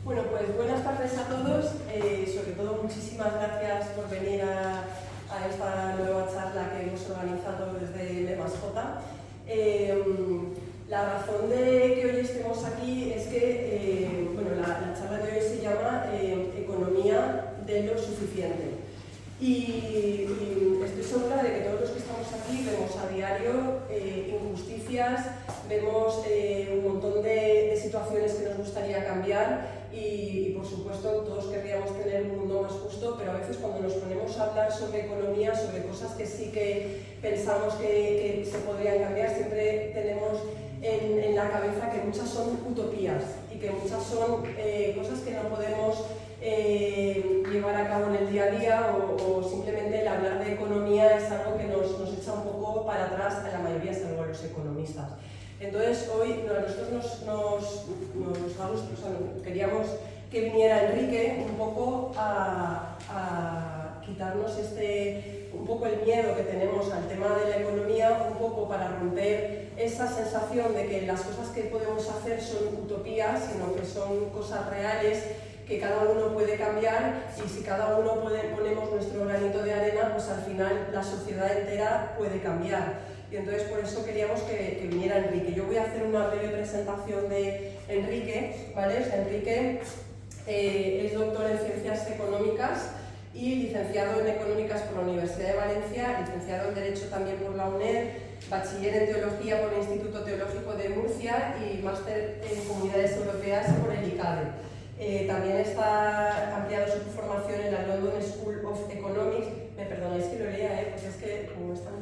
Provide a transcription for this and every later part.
Bueno, pues buenas tardes a todos. Sobre todo, muchísimas gracias por venir a esta nueva charla que hemos organizado desde MMASJ. La razón de que hoy estemos aquí es que la charla de hoy se llama Economía de lo suficiente. Y estoy segura de que todos los que estamos aquí vemos a diario injusticias, vemos un montón de situaciones que nos gustaría cambiar y por supuesto todos querríamos tener un mundo más justo, pero a veces cuando nos ponemos a hablar sobre economía, sobre cosas que sí que pensamos que se podrían cambiar, siempre tenemos en la cabeza que muchas son utopías y que muchas son cosas que no podemos llevar a cabo en el día a día o simplemente el hablar de economía es algo que nos echa un poco para atrás a la mayoría, salvo a los economistas. Entonces hoy nosotros queríamos que viniera Enrique un poco a quitarnos un poco el miedo que tenemos al tema de la economía, un poco para romper esa sensación de que las cosas que podemos hacer son utopías, sino que son cosas reales, que cada uno puede cambiar y si cada uno ponemos nuestro granito de arena, pues al final la sociedad entera puede cambiar. Y entonces por eso queríamos que viniera Enrique. Yo voy a hacer una breve presentación de Enrique, ¿vale? Enrique es doctor en Ciencias Económicas y licenciado en Económicas por la Universidad de Valencia, licenciado en Derecho también por la UNED, bachiller en Teología por el Instituto Teológico de Murcia y máster en Comunidades Europeas por el ICADE. También ha ampliado su formación en la London School of Economics. Me perdonáis que lo lea, porque es que como están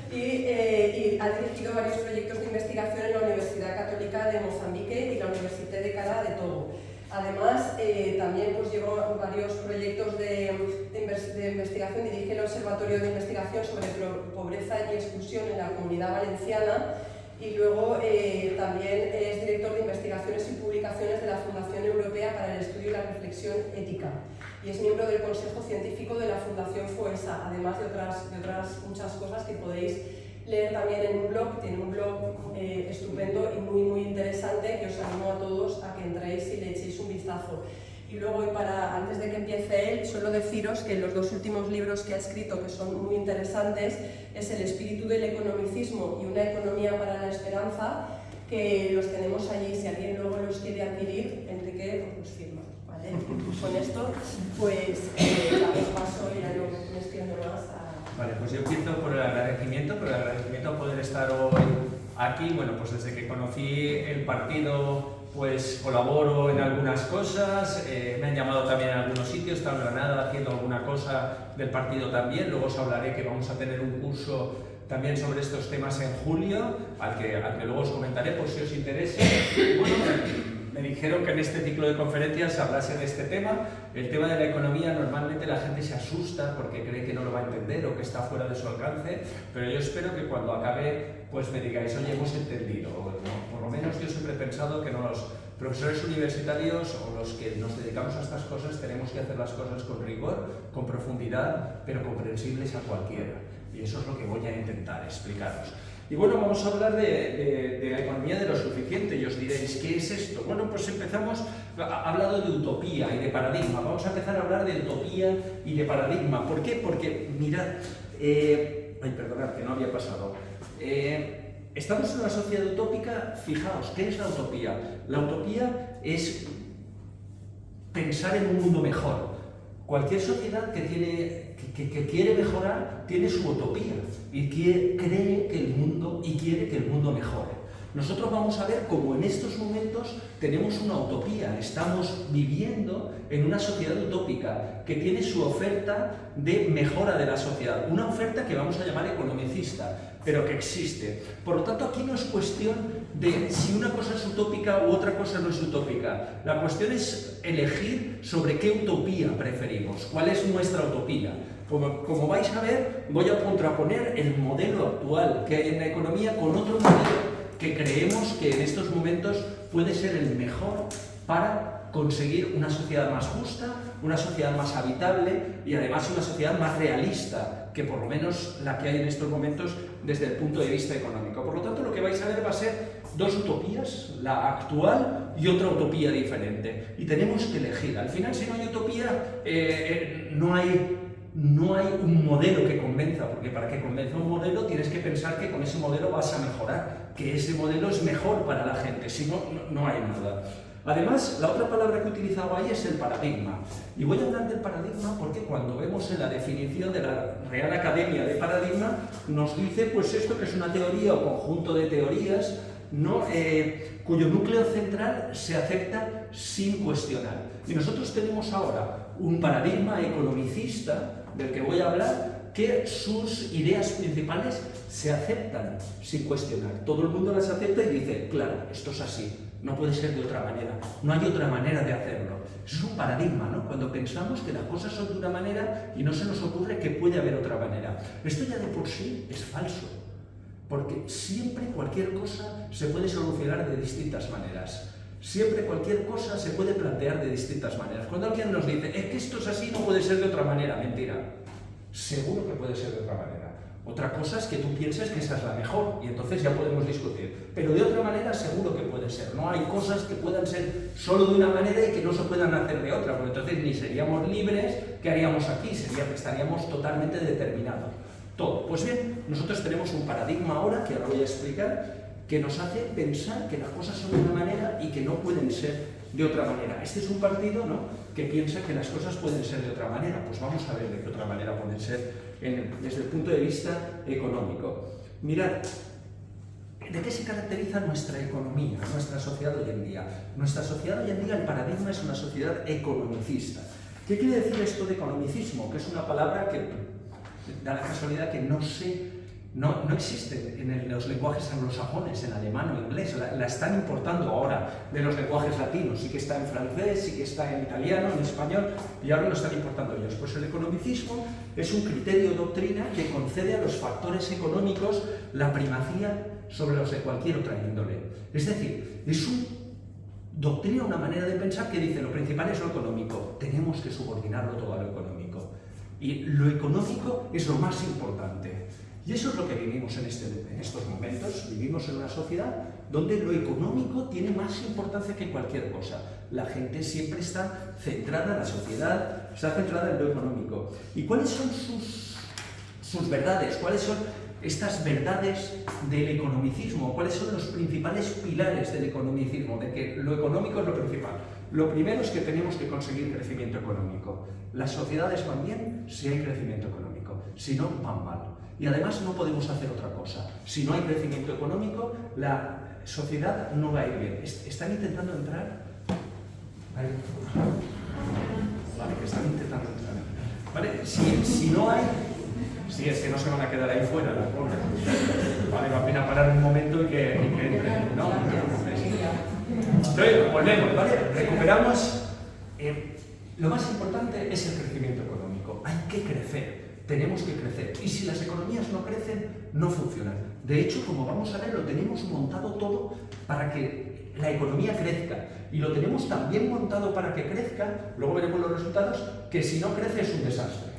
y ha dirigido varios proyectos de investigación en la Universidad Católica de Mozambique y la Université de Cala de Togo. Además, también llevó varios proyectos de investigación, dirige el Observatorio de Investigación sobre Pobreza y Exclusión en la Comunidad Valenciana y luego también es director de investigaciones y publicaciones de la Fundación Europea para el Estudio y la Reflexión Ética y es miembro del Consejo Científico de la Fundación FOESA, además de otras muchas cosas que podéis leer también en un blog. Tiene un blog estupendo y muy interesante que os animo a todos a que entréis y le echéis un vistazo. Y luego, antes de que empiece él, solo deciros que los dos últimos libros que ha escrito, que son muy interesantes, es El espíritu del economicismo y Una economía para la esperanza, que los tenemos allí. Si alguien luego los quiere adquirir, Enrique los firma, ¿vale? Con esto, pues damos paso y ya no me extiendo más a... Vale, pues yo empiezo por el agradecimiento a poder estar hoy aquí. Bueno, pues desde que conocí el partido, pues colaboro en algunas cosas, me han llamado también en algunos sitios, he estado en Granada haciendo alguna cosa del partido también, luego os hablaré que vamos a tener un curso también sobre estos temas en julio, al que luego os comentaré por si os interesa. Bueno, me dijeron que en este ciclo de conferencias se hablase de este tema. El tema de la economía, normalmente la gente se asusta porque cree que no lo va a entender o que está fuera de su alcance, pero yo espero que cuando acabe pues me digáis, oye, hemos entendido, ¿no? Por lo menos yo siempre he pensado que los profesores universitarios o los que nos dedicamos a estas cosas tenemos que hacer las cosas con rigor, con profundidad, pero comprensibles a cualquiera. Y eso es lo que voy a intentar explicaros. Y bueno, vamos a hablar de la economía de lo suficiente y os diréis, ¿qué es esto? Bueno, pues empezamos, ha hablado de utopía y de paradigma, vamos a empezar a hablar de utopía y de paradigma. ¿Por qué? Porque, mirad, perdonad, que no había pasado. Estamos en una sociedad utópica, fijaos, ¿qué es la utopía? La utopía es pensar en un mundo mejor. Cualquier sociedad que quiere mejorar tiene su utopía y cree que el mundo y quiere que el mundo mejore. Nosotros vamos a ver cómo en estos momentos tenemos una utopía, estamos viviendo en una sociedad utópica que tiene su oferta de mejora de la sociedad, una oferta que vamos a llamar economicista, pero que existe. Por lo tanto, aquí no es cuestión de si una cosa es utópica u otra cosa no es utópica. La cuestión es elegir sobre qué utopía preferimos, cuál es nuestra utopía. Como vais a ver, voy a contraponer el modelo actual que hay en la economía con otro modelo que creemos que en estos momentos puede ser el mejor para conseguir una sociedad más justa, una sociedad más habitable y además una sociedad más realista que por lo menos la que hay en estos momentos desde el punto de vista económico. Por lo tanto, lo que vais a ver va a ser dos utopías, la actual y otra utopía diferente. Y tenemos que elegir. Al final, si no hay utopía, no hay un modelo que convenza, porque para que convenza un modelo tienes que pensar que con ese modelo vas a mejorar, que ese modelo es mejor para la gente, si no, no hay nada. Además, la otra palabra que he utilizado ahí es el paradigma. Y voy a hablar del paradigma porque cuando vemos en la definición de la Real Academia de Paradigma, nos dice pues esto que es una teoría o conjunto de teorías, ¿no? Cuyo núcleo central se acepta sin cuestionar. Y nosotros tenemos ahora un paradigma economicista del que voy a hablar, que sus ideas principales se aceptan sin cuestionar. Todo el mundo las acepta y dice, claro, esto es así, no puede ser de otra manera, no hay otra manera de hacerlo. Eso es un paradigma, ¿no? Cuando pensamos que las cosas son de una manera y no se nos ocurre que puede haber otra manera. Esto ya de por sí es falso, porque siempre cualquier cosa se puede solucionar de distintas maneras. Siempre cualquier cosa se puede plantear de distintas maneras. Cuando alguien nos dice, es que esto es así, no puede ser de otra manera, mentira. Seguro que puede ser de otra manera. Otra cosa es que tú pienses que esa es la mejor y entonces ya podemos discutir. Pero de otra manera seguro que puede ser. No hay cosas que puedan ser solo de una manera y que no se puedan hacer de otra, porque entonces ni seríamos libres, ¿qué haríamos aquí? Estaríamos totalmente determinados. Todo. Pues bien, nosotros tenemos un paradigma ahora, que ahora voy a explicar, que nos hace pensar que las cosas son de una manera y que no pueden ser de otra manera. Este es un partido, ¿no?, que piensa que las cosas pueden ser de otra manera. Pues vamos a ver de qué otra manera pueden ser desde el punto de vista económico. Mirad, ¿de qué se caracteriza nuestra economía, nuestra sociedad hoy en día? Nuestra sociedad hoy en día, el paradigma es una sociedad economicista. ¿Qué quiere decir esto de economicismo? Que es una palabra que da la casualidad que no existe en los lenguajes anglosajones, en alemán o inglés, la están importando ahora de los lenguajes latinos, sí que está en francés, sí que está en italiano, en español, y ahora lo están importando ellos. Pues el economicismo es un criterio o doctrina que concede a los factores económicos la primacía sobre los de cualquier otra índole. Es decir, es una doctrina, una manera de pensar que dice lo principal es lo económico, tenemos que subordinarlo todo a lo económico. Y lo económico es lo más importante. Y eso es lo que vivimos en estos momentos. Vivimos en una sociedad donde lo económico tiene más importancia que cualquier cosa. La gente siempre está centrada, la sociedad está centrada en lo económico. ¿Y cuáles son sus verdades? ¿Cuáles son estas verdades del economicismo? ¿Cuáles son los principales pilares del economicismo? De que lo económico es lo principal. Lo primero es que tenemos que conseguir crecimiento económico. Las sociedades van bien si hay crecimiento económico, si no, van mal. Y además no podemos hacer otra cosa. Si no hay crecimiento económico, la sociedad no va a ir bien. ¿Están intentando entrar? Ahí. Vale, que están intentando entrar. Vale, si no hay... Sí, es que no se van a quedar ahí fuera, la pobre. Vale, va a pena parar un momento y que entren, ¿no? Entonces, volvemos, ¿vale? Recuperamos. Lo más importante es el crecimiento económico. Hay que crecer. Tenemos que crecer. Y si las economías no crecen, no funcionan. De hecho, como vamos a ver, lo tenemos montado todo para que la economía crezca. Y lo tenemos tan bien montado para que crezca, luego veremos los resultados, que si no crece es un desastre.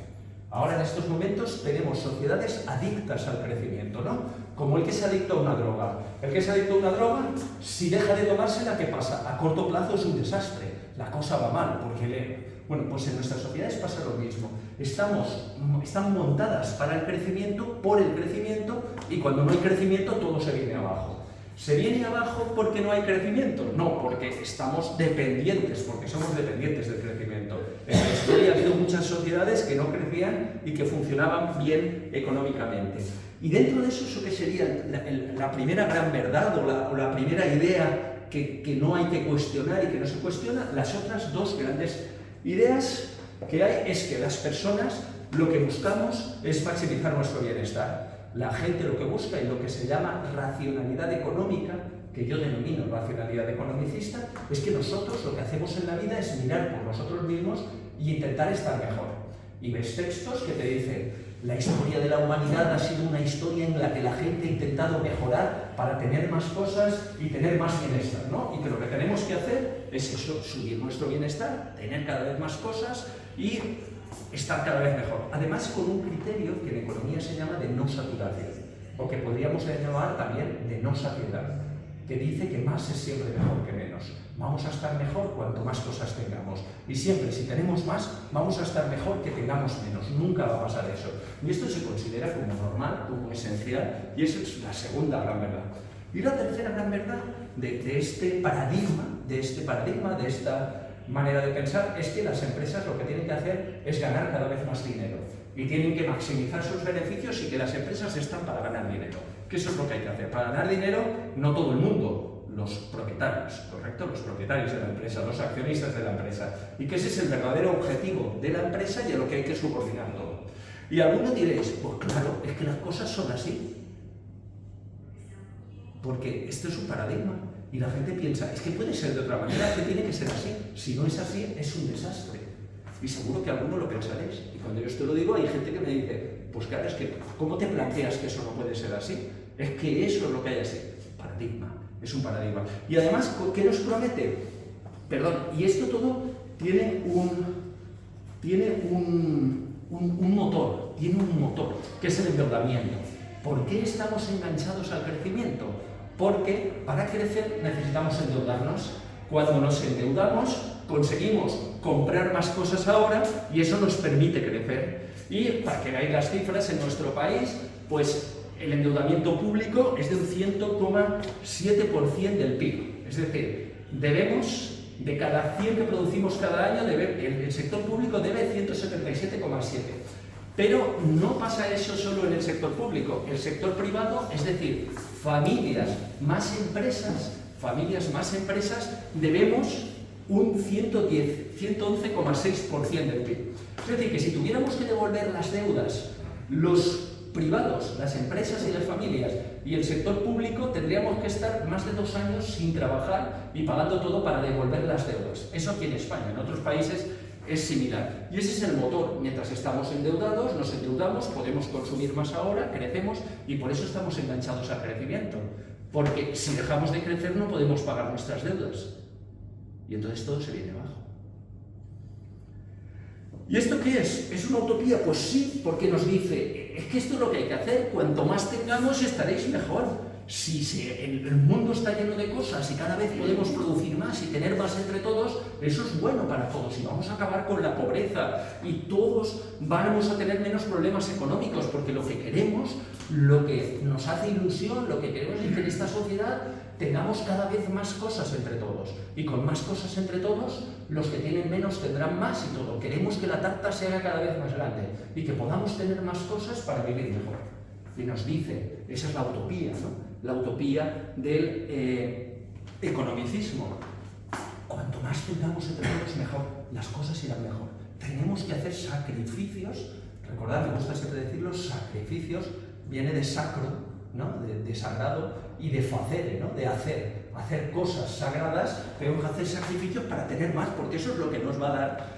Ahora en estos momentos tenemos sociedades adictas al crecimiento, ¿no? Como el que se adicta a una droga. El que se adicta a una droga, si deja de tomársela, ¿qué pasa? A corto plazo es un desastre. La cosa va mal, porque bueno, pues en nuestras sociedades pasa lo mismo. Están montadas para el crecimiento, por el crecimiento, y cuando no hay crecimiento todo se viene abajo. ¿Se viene abajo porque no hay crecimiento? No, porque estamos dependientes, porque somos dependientes del crecimiento. En la historia ha habido muchas sociedades que no crecían y que funcionaban bien económicamente. Y dentro de eso que sería la primera gran verdad o la primera idea que no hay que cuestionar y que no se cuestiona, las otras dos grandes ideas que hay es que las personas lo que buscamos es maximizar nuestro bienestar. La gente lo que busca y lo que se llama racionalidad económica, que yo denomino racionalidad economicista, es que nosotros lo que hacemos en la vida es mirar por nosotros mismos y intentar estar mejor. Y ves textos que te dicen, la historia de la humanidad ha sido una historia en la que la gente ha intentado mejorar para tener más cosas y tener más bienestar, ¿no? Y que lo que tenemos que hacer es eso, subir nuestro bienestar, tener cada vez más cosas y estar cada vez mejor. Además, con un criterio que en economía se llama de no saturación, o que podríamos llamar también de no saciedad. que dice que más es siempre mejor que menos. Vamos a estar mejor cuanto más cosas tengamos. Y siempre, si tenemos más, vamos a estar mejor que tengamos menos. Nunca va a pasar eso. Y esto se considera como normal, como esencial, y esa es la segunda gran verdad. Y la tercera gran verdad de este paradigma, de esta manera de pensar, es que las empresas lo que tienen que hacer es ganar cada vez más dinero. Y tienen que maximizar sus beneficios y que las empresas están para ganar dinero. Que eso es lo que hay que hacer. Para ganar dinero, no todo el mundo, los propietarios, ¿correcto? Los propietarios de la empresa, los accionistas de la empresa. Y que ese es el verdadero objetivo de la empresa y a lo que hay que subordinar todo. Y algunos diréis, pues claro, es que las cosas son así. Porque esto es un paradigma. Y la gente piensa, es que puede ser de otra manera, que tiene que ser así. Si no es así, es un desastre. Y seguro que alguno lo pensaréis. Y cuando yo esto lo digo, hay gente que me dice, pues claro, es que, ¿cómo te planteas que eso no puede ser así? Es que eso es lo que hay así. Paradigma. Es un paradigma. Y además, ¿qué nos promete? Perdón, y esto todo tiene un motor, que es el endeudamiento. ¿Por qué estamos enganchados al crecimiento? Porque para crecer necesitamos endeudarnos. Cuando nos endeudamos, conseguimos comprar más cosas ahora y eso nos permite crecer. Y para que veáis las cifras, en nuestro país, pues el endeudamiento público es de un 100,7% del PIB. Es decir, debemos, de cada 100 que producimos cada año, el sector público debe 177,7. Pero no pasa eso solo en el sector público. El sector privado, es decir, familias más empresas, debemos un 111,6% del PIB. Es decir, que si tuviéramos que devolver las deudas, los privados, las empresas y las familias, y el sector público, tendríamos que estar más de 2 años sin trabajar y pagando todo para devolver las deudas. Eso aquí en España. En otros países es similar. Y ese es el motor. Mientras estamos endeudados, nos endeudamos, podemos consumir más ahora, crecemos y por eso estamos enganchados al crecimiento. Porque si dejamos de crecer no podemos pagar nuestras deudas. Y entonces todo se viene abajo. ¿Y esto qué es? ¿Es una utopía? Pues sí, porque nos dice, es que esto es lo que hay que hacer, cuanto más tengamos estaréis mejor. Si el mundo está lleno de cosas y cada vez podemos producir más y tener más entre todos, eso es bueno para todos y vamos a acabar con la pobreza y todos vamos a tener menos problemas económicos porque lo que queremos, lo que nos hace ilusión, lo que queremos es que en esta sociedad tengamos cada vez más cosas entre todos y con más cosas entre todos los que tienen menos tendrán más y todo. Queremos que la tarta se haga cada vez más grande y que podamos tener más cosas para vivir mejor. Y nos dice, esa es la utopía, ¿no? La utopía del economicismo. Cuanto más tengamos entre todos, mejor. Las cosas irán mejor. Tenemos que hacer sacrificios. Recordad, me gusta siempre decirlo, sacrificios viene de sacro, ¿no? De sagrado, y de facere, ¿no? De hacer cosas sagradas. Tenemos que hacer sacrificios para tener más, porque eso es lo que nos va a dar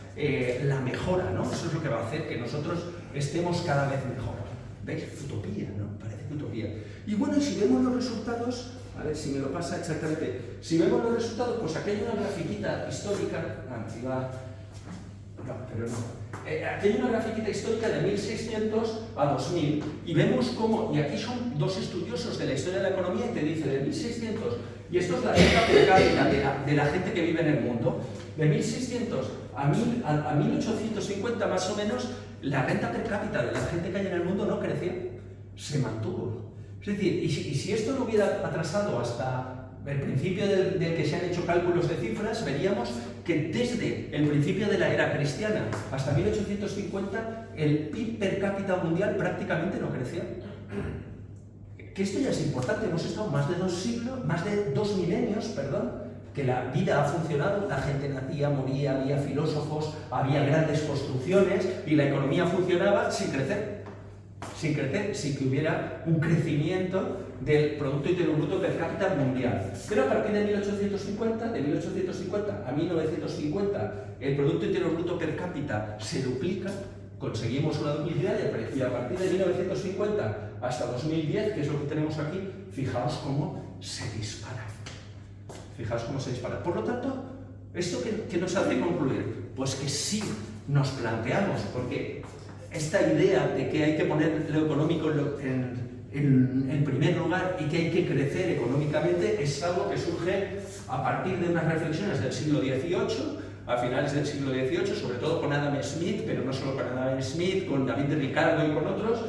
la mejora, ¿no? Eso es lo que va a hacer que nosotros estemos cada vez mejor. ¿Veis? Utopía, ¿no? Parece utopía. Y bueno, y si vemos los resultados, a ver si me lo pasa exactamente, si vemos los resultados, pues aquí hay una grafiquita histórica, aquí hay una grafiquita histórica de 1600 a 2000 y vemos cómo, y aquí son dos estudiosos de la historia de la economía y te dice de 1600, y esto es la renta per cápita de la gente que vive en el mundo, de 1600 a 1850 más o menos, la renta per cápita de la gente que hay en el mundo no creció, se mantuvo. Es decir, y si esto no hubiera atrasado hasta el principio del que se han hecho cálculos de cifras, veríamos que desde el principio de la era cristiana hasta 1850 el PIB per cápita mundial prácticamente no creció. Que esto ya es importante, hemos estado más de 2 milenios, perdón, que la vida ha funcionado, la gente nacía, moría, había filósofos, había grandes construcciones y la economía funcionaba sin crecer, sin que hubiera un crecimiento del Producto Interior Bruto per cápita mundial. Pero a partir de 1850 a 1950, el Producto Interior Bruto per cápita se duplica, conseguimos una duplicidad y a partir de 1950 hasta 2010, que es lo que tenemos aquí, fijaos cómo se dispara. Fijaos cómo se dispara. Por lo tanto, ¿esto qué nos hace concluir? Pues que sí nos planteamos, porque esta idea de que hay que poner lo económico en primer lugar y que hay que crecer económicamente es algo que surge a partir de unas reflexiones del siglo XVIII, a finales del siglo XVIII, sobre todo con Adam Smith, pero no solo con Adam Smith, con David Ricardo y con otros,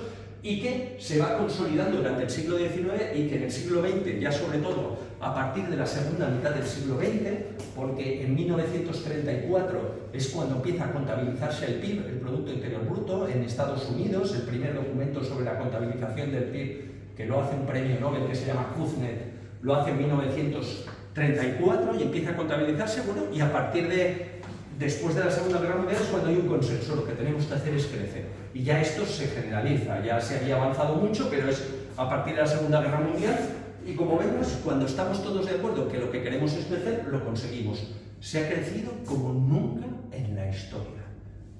y que se va consolidando durante el siglo XIX y que en el siglo XX, ya sobre todo a partir de la segunda mitad del siglo XX, porque en 1934 es cuando empieza a contabilizarse el PIB, el Producto Interior Bruto, en Estados Unidos, el primer documento sobre la contabilización del PIB, que lo hace un premio Nobel que se llama Kuznets, lo hace en 1934 y empieza a contabilizarse, bueno, y a partir de después de la Segunda Guerra Mundial es cuando hay un consenso, lo que tenemos que hacer es crecer. Y ya esto se generaliza, ya se había avanzado mucho, pero es a partir de la Segunda Guerra Mundial. Y como vemos, cuando estamos todos de acuerdo que lo que queremos es crecer, lo conseguimos. Se ha crecido como nunca en la historia.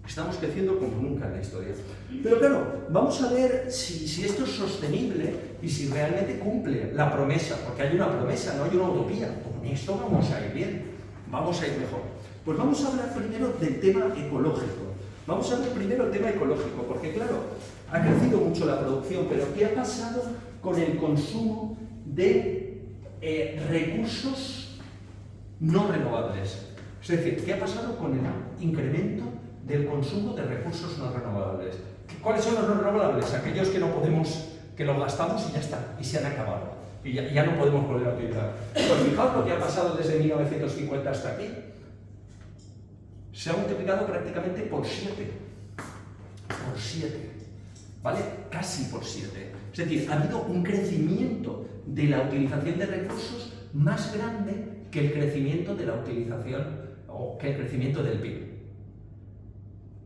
Estamos creciendo como nunca en la historia. Pero claro, vamos a ver si esto es sostenible y si realmente cumple la promesa, porque hay una promesa, no hay una utopía. Con esto vamos a ir bien, vamos a ir mejor. Pues vamos a hablar primero del tema ecológico. Vamos a ver primero el tema ecológico, porque claro, ha crecido mucho la producción, pero ¿qué ha pasado con el consumo de recursos no renovables? Es decir, ¿qué ha pasado con el incremento del consumo de recursos no renovables? ¿Cuáles son los no renovables? Aquellos que no podemos, que los gastamos y ya está, y se han acabado, y ya no podemos volver a utilizar. Pues fijaos lo que ha pasado desde 1950 hasta aquí. Se ha multiplicado prácticamente por 7. Por 7. ¿Vale? Casi por 7. Es decir, ha habido un crecimiento de la utilización de recursos más grande que el crecimiento de la utilización o que el crecimiento del PIB.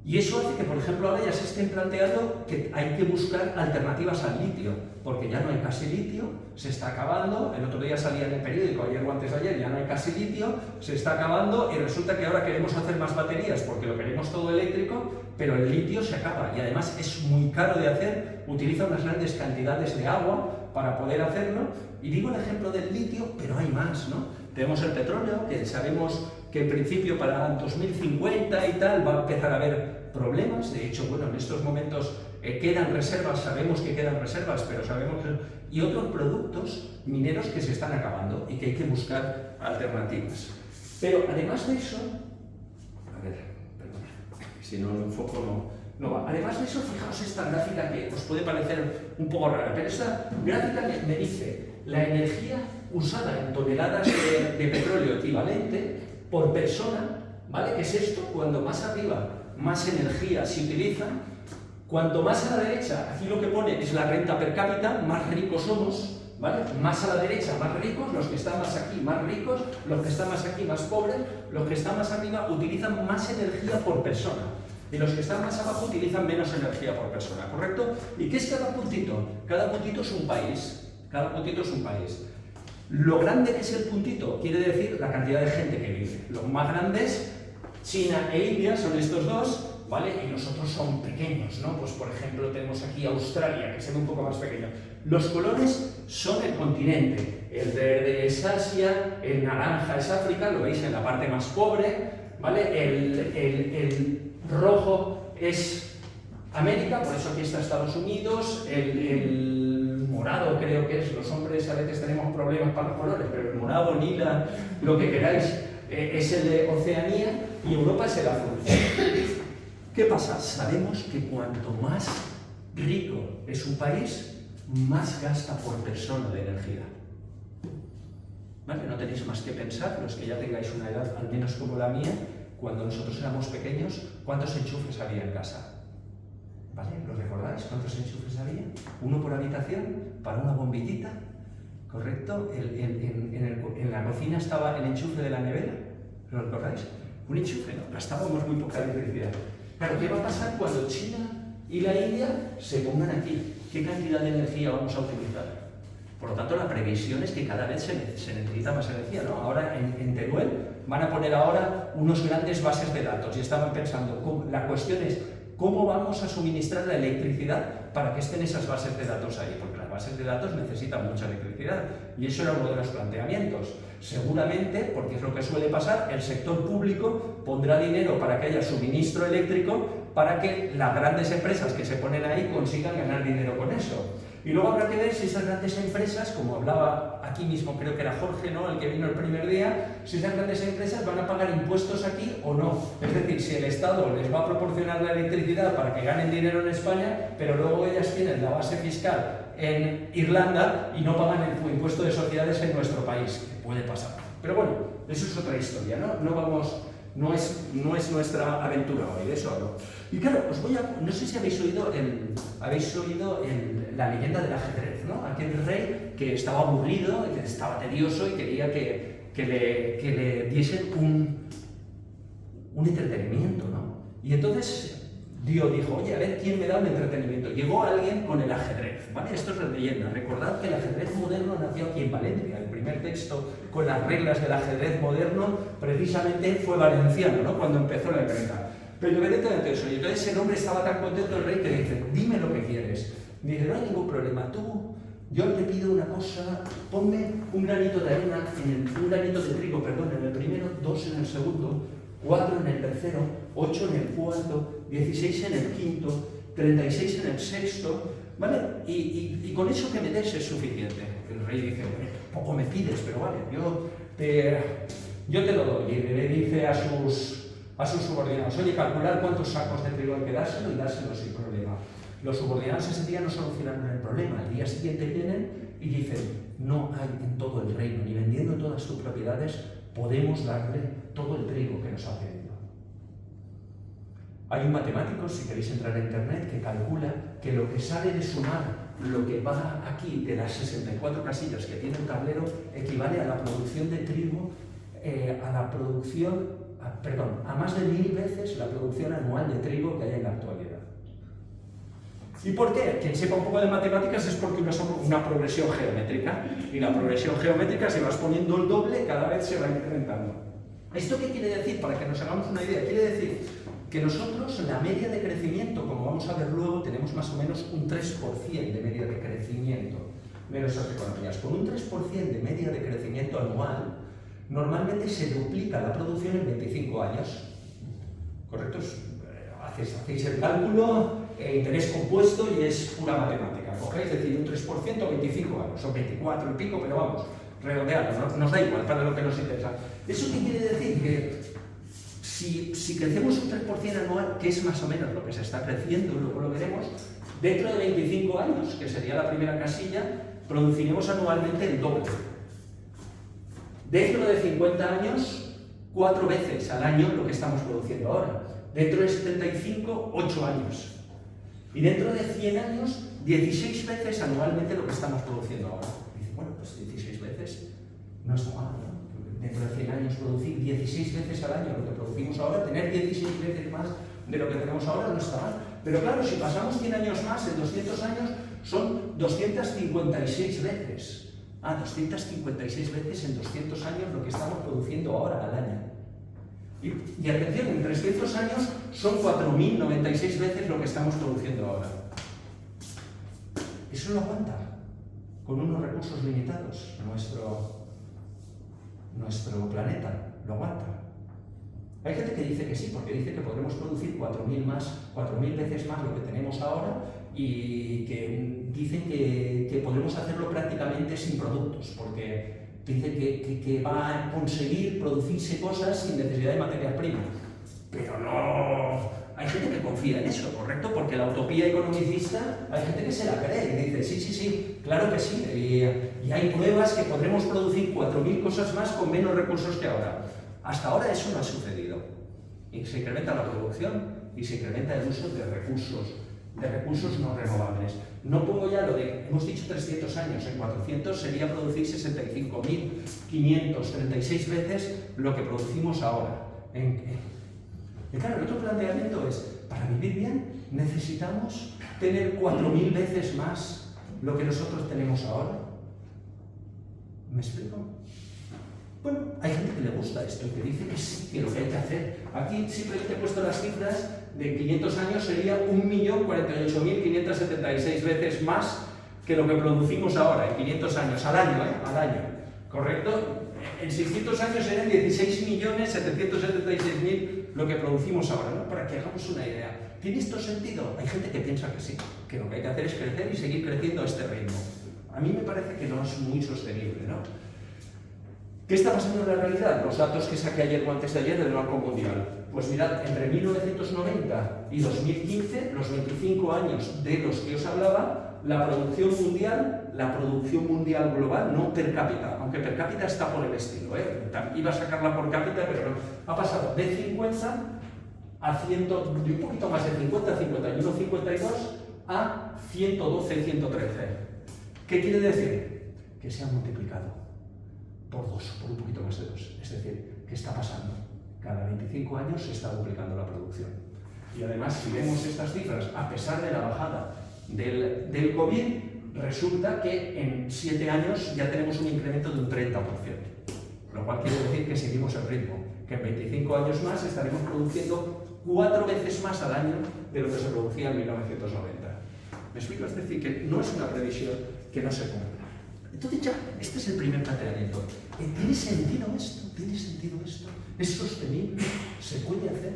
Y eso hace que, por ejemplo, ahora ya se estén planteando que hay que buscar alternativas al litio, porque ya no hay casi litio, se está acabando. El otro día salía en el periódico, ayer o antes de ayer, ya no hay casi litio, se está acabando y resulta que ahora queremos hacer más baterías porque lo queremos todo eléctrico, pero el litio se acaba y además es muy caro de hacer, utiliza unas grandes cantidades de agua para poder hacerlo. Y digo el ejemplo del litio, pero hay más, ¿no? Tenemos el petróleo, que sabemos que en principio para 2050 y tal va a empezar a haber problemas. De hecho, bueno, en estos momentos quedan reservas, sabemos que quedan reservas, pero sabemos que... Y otros productos mineros que se están acabando y que hay que buscar alternativas. Pero además de eso... A ver, perdón, si no lo enfoco no va. Además de eso, fijaos esta gráfica que os puede parecer un poco rara, pero esta gráfica me dice la energía usada en toneladas de petróleo equivalente por persona, ¿vale? ¿Qué es esto? Cuando más arriba, más energía se utiliza. Cuanto más a la derecha, aquí lo que pone es la renta per cápita, más ricos somos, ¿vale? Más a la derecha, más ricos, los que están más aquí, más ricos, los que están más aquí, más pobres, los que están más arriba utilizan más energía por persona. Y los que están más abajo utilizan menos energía por persona, ¿correcto? ¿Y qué es cada puntito? Cada puntito es un país. Cada puntito es un país. Lo grande que es el puntito quiere decir la cantidad de gente que vive. Los más grandes, China e India, son estos dos, ¿vale? Y los otros son pequeños, ¿no? Pues por ejemplo tenemos aquí Australia, que se ve un poco más pequeño. Los colores son el continente. El verde es Asia, el naranja es África, lo veis en la parte más pobre, ¿vale? El rojo es América, por eso aquí está Estados Unidos, el morado creo que es, los hombres a veces tenemos problemas para los colores, pero el morado, lila, lo que queráis, es el de Oceanía y Europa es el azul. ¿Qué pasa? Sabemos que cuanto más rico es un país, más gasta por persona de energía. ¿Vale? No tenéis más que pensar, los que ya tengáis una edad, al menos como la mía, cuando nosotros éramos pequeños, ¿cuántos enchufes había en casa? ¿Vale? ¿Lo recordáis? ¿Cuántos enchufes había? Uno por habitación, para una bombillita, ¿correcto? En la cocina estaba el enchufe de la nevera, ¿lo recordáis? Un enchufe, ¿no? Gastábamos muy poca electricidad. Claro, ¿qué va a pasar cuando China y la India se pongan aquí? ¿Qué cantidad de energía vamos a utilizar? Por lo tanto, la previsión es que cada vez se necesita más energía, ¿no? Ahora en Teruel van a poner ahora unos grandes bases de datos y estaban pensando, la cuestión es cómo vamos a suministrar la electricidad para que estén esas bases de datos ahí, porque las bases de datos necesitan mucha electricidad y eso era uno de los planteamientos. Seguramente, porque es lo que suele pasar, el sector público pondrá dinero para que haya suministro eléctrico para que las grandes empresas que se ponen ahí consigan ganar dinero con eso. Y luego habrá que ver si esas grandes empresas, como hablaba aquí mismo, creo que era Jorge, ¿no?, el que vino el primer día, si esas grandes empresas van a pagar impuestos aquí o no. Es decir, si el Estado les va a proporcionar la electricidad para que ganen dinero en España, pero luego ellas tienen la base fiscal en Irlanda y no pagan el impuesto de sociedades en nuestro país, que puede pasar. Pero bueno, eso es otra historia, ¿no? No es nuestra aventura hoy, de eso hablo. Y claro, no sé si habéis oído la leyenda del ajedrez, ¿no? Aquel rey que estaba aburrido, que estaba tedioso y quería que le diesen un entretenimiento, ¿no? Y entonces Dios dijo, oye, a ver quién me da un entretenimiento. Llegó alguien con el ajedrez, ¿vale? Esto es la leyenda. Recordad que el ajedrez moderno nació aquí en Valencia. El primer texto con las reglas del ajedrez moderno precisamente fue valenciano, ¿no?, cuando empezó la imprenta. Pero independientemente de eso, y entonces el hombre estaba tan contento, el rey, que le dice, dime lo que quieres. Dice, no hay ningún problema, yo te pido una cosa, ponme un granito de arena, un granito de trigo, perdón, en el primero, 2 en el segundo, 4 en el tercero, 8 en el cuarto, 16 en el quinto, 36 en el sexto, ¿vale? Y con eso que me des es suficiente. El rey dice, poco me pides, pero vale, yo te lo doy. Y le dice a sus subordinados, oye, calcular cuántos sacos de trigo hay que dárselo y dárselo sin problema. Los subordinados ese día no solucionaron el problema. Al día siguiente vienen y dicen, no hay en todo el reino, ni vendiendo todas sus propiedades, podemos darle todo el trigo que nos ha pedido. Hay un matemático, si queréis entrar en internet, que calcula que lo que sale de sumar lo que va aquí de las 64 casillas que tiene el tablero equivale a la producción de trigo, a más de 1000 veces la producción anual de trigo que hay en la actualidad. ¿Y por qué? Quien sepa un poco de matemáticas es porque es una progresión geométrica, y la progresión geométrica, si vas poniendo el doble, cada vez se va incrementando. ¿Esto qué quiere decir? Para que nos hagamos una idea, quiere decir que nosotros, la media de crecimiento, como vamos a ver luego, tenemos más o menos un 3% de media de crecimiento de nuestras economías. Con un 3% de media de crecimiento anual, normalmente se duplica la producción en 25 años. ¿Correcto? Hacéis el cálculo, interés compuesto, y es pura matemática. Cogéis, decir, un 3%, 25 años, son 24 y pico, pero vamos, redondearlo, ¿no? Nos da igual para lo que nos interesa. ¿Eso qué quiere decir? Que si crecemos un 3% anual, que es más o menos lo que se está creciendo, luego lo veremos, dentro de 25 años, que sería la primera casilla, produciremos anualmente el doble. Dentro de 50 años, 4 veces al año lo que estamos produciendo ahora. Dentro de 75, 8 años. Y dentro de 100 años, 16 veces anualmente lo que estamos produciendo ahora. Y dice, bueno, pues 16 veces no está mal, ¿no? Dentro de 100 años producir 16 veces al año lo que producimos ahora, tener 16 veces más de lo que tenemos ahora no está mal. Pero claro, si pasamos 100 años más, en 200 años, son 256 veces. 256 veces en 200 años lo que estamos produciendo ahora al año. Y atención, en 300 años son 4096 veces lo que estamos produciendo ahora. Eso lo aguanta, con unos recursos limitados, nuestro planeta lo aguanta. Hay gente que dice que sí, porque dice que podremos producir 4000 veces más lo que tenemos ahora, y que dicen que podremos hacerlo prácticamente sin productos, porque dicen que va a conseguir producirse cosas sin necesidad de materia prima. Pero no... Hay gente que confía en eso, ¿correcto? Porque la utopía economicista, hay gente que se la cree y dice, sí, claro que sí. Y hay pruebas que podremos producir 4000 cosas más con menos recursos que ahora. Hasta ahora eso no ha sucedido. Y se incrementa la producción y se incrementa el uso de recursos no renovables. No pongo ya lo de, hemos dicho 300 años, en 400 sería producir 65.536 veces lo que producimos ahora. Y claro, el otro planteamiento es, para vivir bien necesitamos tener 4000 veces más lo que nosotros tenemos ahora. ¿Me explico? Bueno, hay gente que le gusta esto, que dice que sí, que lo que hay que hacer. Aquí simplemente he puesto las cifras de 500 años, sería 1.048.576 veces más que lo que producimos ahora, en 500 años, al año, ¿Correcto? en 600 años eran 16.776.000 lo que producimos ahora, ¿no? Para que hagamos una idea. ¿Tiene esto sentido? Hay gente que piensa que sí, que lo que hay que hacer es crecer y seguir creciendo a este ritmo. A mí me parece que no es muy sostenible, ¿no? ¿Qué está pasando en la realidad? Los datos que saqué ayer o antes de ayer del Banco Mundial. Pues mirad, entre 1990 y 2015, los 25 años de los que os hablaba, la producción mundial global, no per cápita, aunque per cápita está por el estilo, iba a sacarla por cápita, pero no, ha pasado de 50 a 100, de un poquito más de 50, 51, 52 a 112, 113. ¿Qué quiere decir? Que se ha multiplicado por 2, por un poquito más de 2. Es decir, ¿qué está pasando? Cada 25 años se está duplicando la producción. Y además, si vemos estas cifras, a pesar de la bajada del COVID, resulta que en 7 años ya tenemos un incremento de un 30%. Lo cual quiere decir que seguimos el ritmo, que en 25 años más estaremos produciendo 4 veces más al año de lo que se producía en 1990. ¿Me explico? Es decir, que no es una previsión que no se cumpla. Entonces ya, este es el primer planteamiento. ¿Tiene sentido esto? ¿Tiene sentido esto? ¿Es sostenible? ¿Se puede hacer?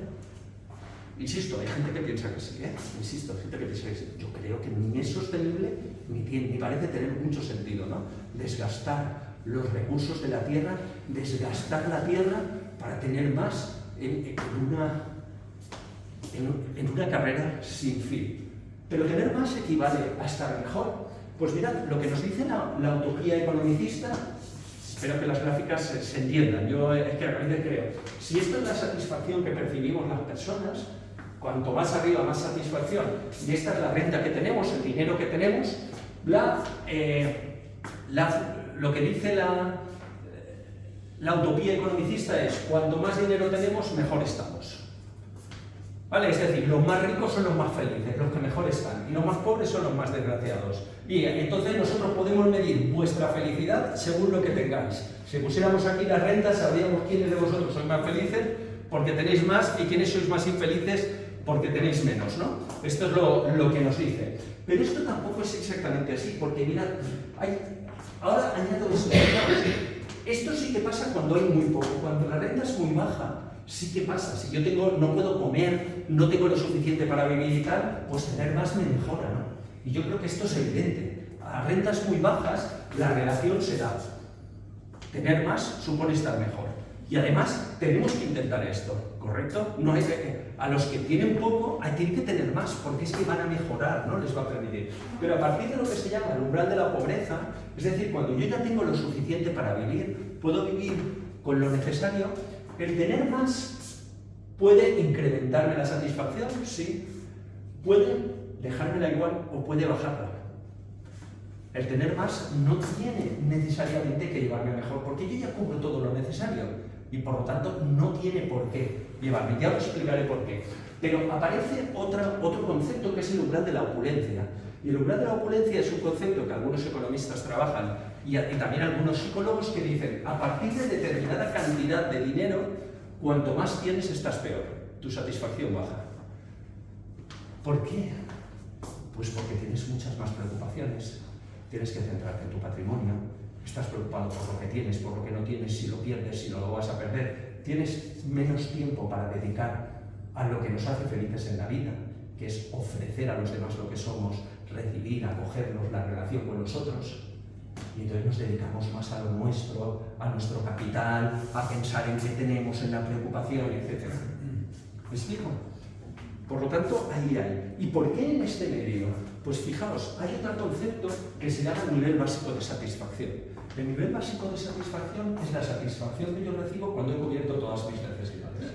Insisto, hay gente que piensa que sí, Insisto, hay gente que piensa que sí. Yo creo que ni es sostenible, ni parece tener mucho sentido, ¿no? Desgastar los recursos de la tierra, desgastar la tierra para tener más en una carrera sin fin. Pero tener más equivale a estar mejor. Pues mirad, lo que nos dice la utopía economicista, espero que las gráficas se entiendan, yo es que realmente creo, si esta es la satisfacción que percibimos las personas, cuanto más arriba, más satisfacción, y esta es la renta que tenemos, el dinero que tenemos, lo que dice la utopía economicista es, cuanto más dinero tenemos, mejor estamos. ¿Vale? Es decir, los más ricos son los más felices, los que mejor están, y los más pobres son los más desgraciados. Y entonces nosotros podemos medir vuestra felicidad según lo que tengáis. Si pusiéramos aquí las rentas, sabríamos quiénes de vosotros sois más felices porque tenéis más y quiénes sois más infelices porque tenéis menos, ¿no? Esto es lo que nos dice. Pero esto tampoco es exactamente así, porque mirad, ahora añado esto. Esto sí que pasa cuando hay muy poco, cuando la renta es muy baja. Sí que pasa, si yo no puedo comer, no tengo lo suficiente para vivir y tal, pues tener más me mejora, ¿no? Y yo creo que esto es evidente. A rentas muy bajas, la relación se da. Tener más supone estar mejor. Y además, tenemos que intentar esto, ¿correcto? No hay a los que tienen poco, tienen que tener más, porque es que van a mejorar, ¿no? Les va a permitir. Pero a partir de lo que se llama el umbral de la pobreza, es decir, cuando yo ya tengo lo suficiente para vivir, puedo vivir con lo necesario. El tener más puede incrementarme la satisfacción, sí. Puede dejármela igual o puede bajarla. El tener más no tiene necesariamente que llevarme mejor, porque yo ya cubro todo lo necesario y por lo tanto no tiene por qué llevarme. Ya os explicaré por qué. Pero aparece otro concepto que es el umbral de la opulencia. Y el umbral de la opulencia es un concepto que algunos economistas trabajan y también algunos psicólogos que dicen, a partir de determinada cantidad de dinero, cuanto más tienes estás peor, tu satisfacción baja. ¿Por qué? Pues porque tienes muchas más preocupaciones, tienes que centrarte en tu patrimonio, estás preocupado por lo que tienes, por lo que no tienes, si lo pierdes, si no lo vas a perder, tienes menos tiempo para dedicar a lo que nos hace felices en la vida, que es ofrecer a los demás lo que somos, recibir, acogernos, la relación con los otros. Y entonces nos dedicamos más a lo nuestro, a nuestro capital, a pensar en qué tenemos, en la preocupación, etc. ¿Me explico? Por lo tanto, ahí hay. ¿Y por qué en este medio? Pues fijaos, hay otro concepto que se llama nivel básico de satisfacción. El nivel básico de satisfacción es la satisfacción que yo recibo cuando he cubierto todas mis necesidades.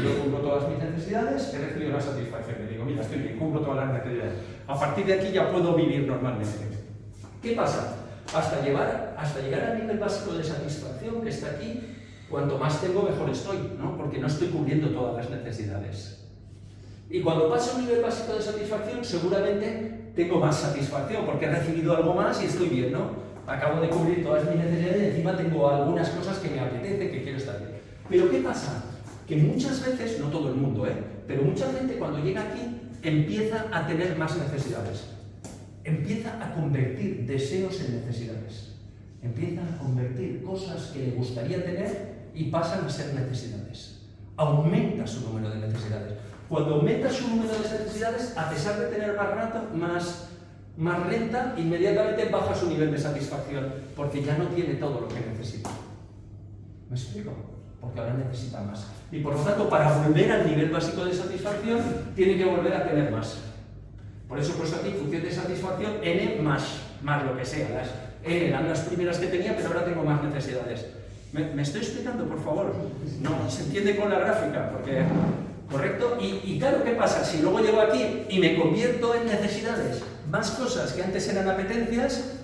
Yo cubro todas mis necesidades, he recibido una satisfacción. Me digo, mira, estoy bien, cubro todas las necesidades. A partir de aquí ya puedo vivir normalmente. ¿Qué pasa? Hasta llegar al nivel básico de satisfacción que está aquí, cuanto más tengo, mejor estoy, ¿no? Porque no estoy cubriendo todas las necesidades. Y cuando paso un nivel básico de satisfacción, seguramente tengo más satisfacción, porque he recibido algo más y estoy bien, ¿no? Acabo de cubrir todas mis necesidades y encima tengo algunas cosas que me apetece, que quiero estar bien. Pero ¿qué pasa? Que muchas veces, no todo el mundo, pero mucha gente cuando llega aquí empieza a tener más necesidades. Empieza a convertir deseos en necesidades. Empiezan a convertir cosas que le gustaría tener y pasan a ser necesidades. Aumenta su número de necesidades. Cuando aumenta su número de necesidades, a pesar de tener más renta, inmediatamente baja su nivel de satisfacción, porque ya no tiene todo lo que necesita. ¿Me explico? Porque ahora necesita más. Y por lo tanto, para volver al nivel básico de satisfacción, tiene que volver a tener más. Por eso he puesto aquí función de satisfacción n más lo que sea. Las n eran las primeras que tenía, pero ahora tengo más necesidades. ¿Me estoy explicando, por favor? No, se entiende con la gráfica, porque... ¿Correcto? Y claro, ¿qué pasa? Si luego llego aquí y me convierto en necesidades, más cosas que antes eran apetencias,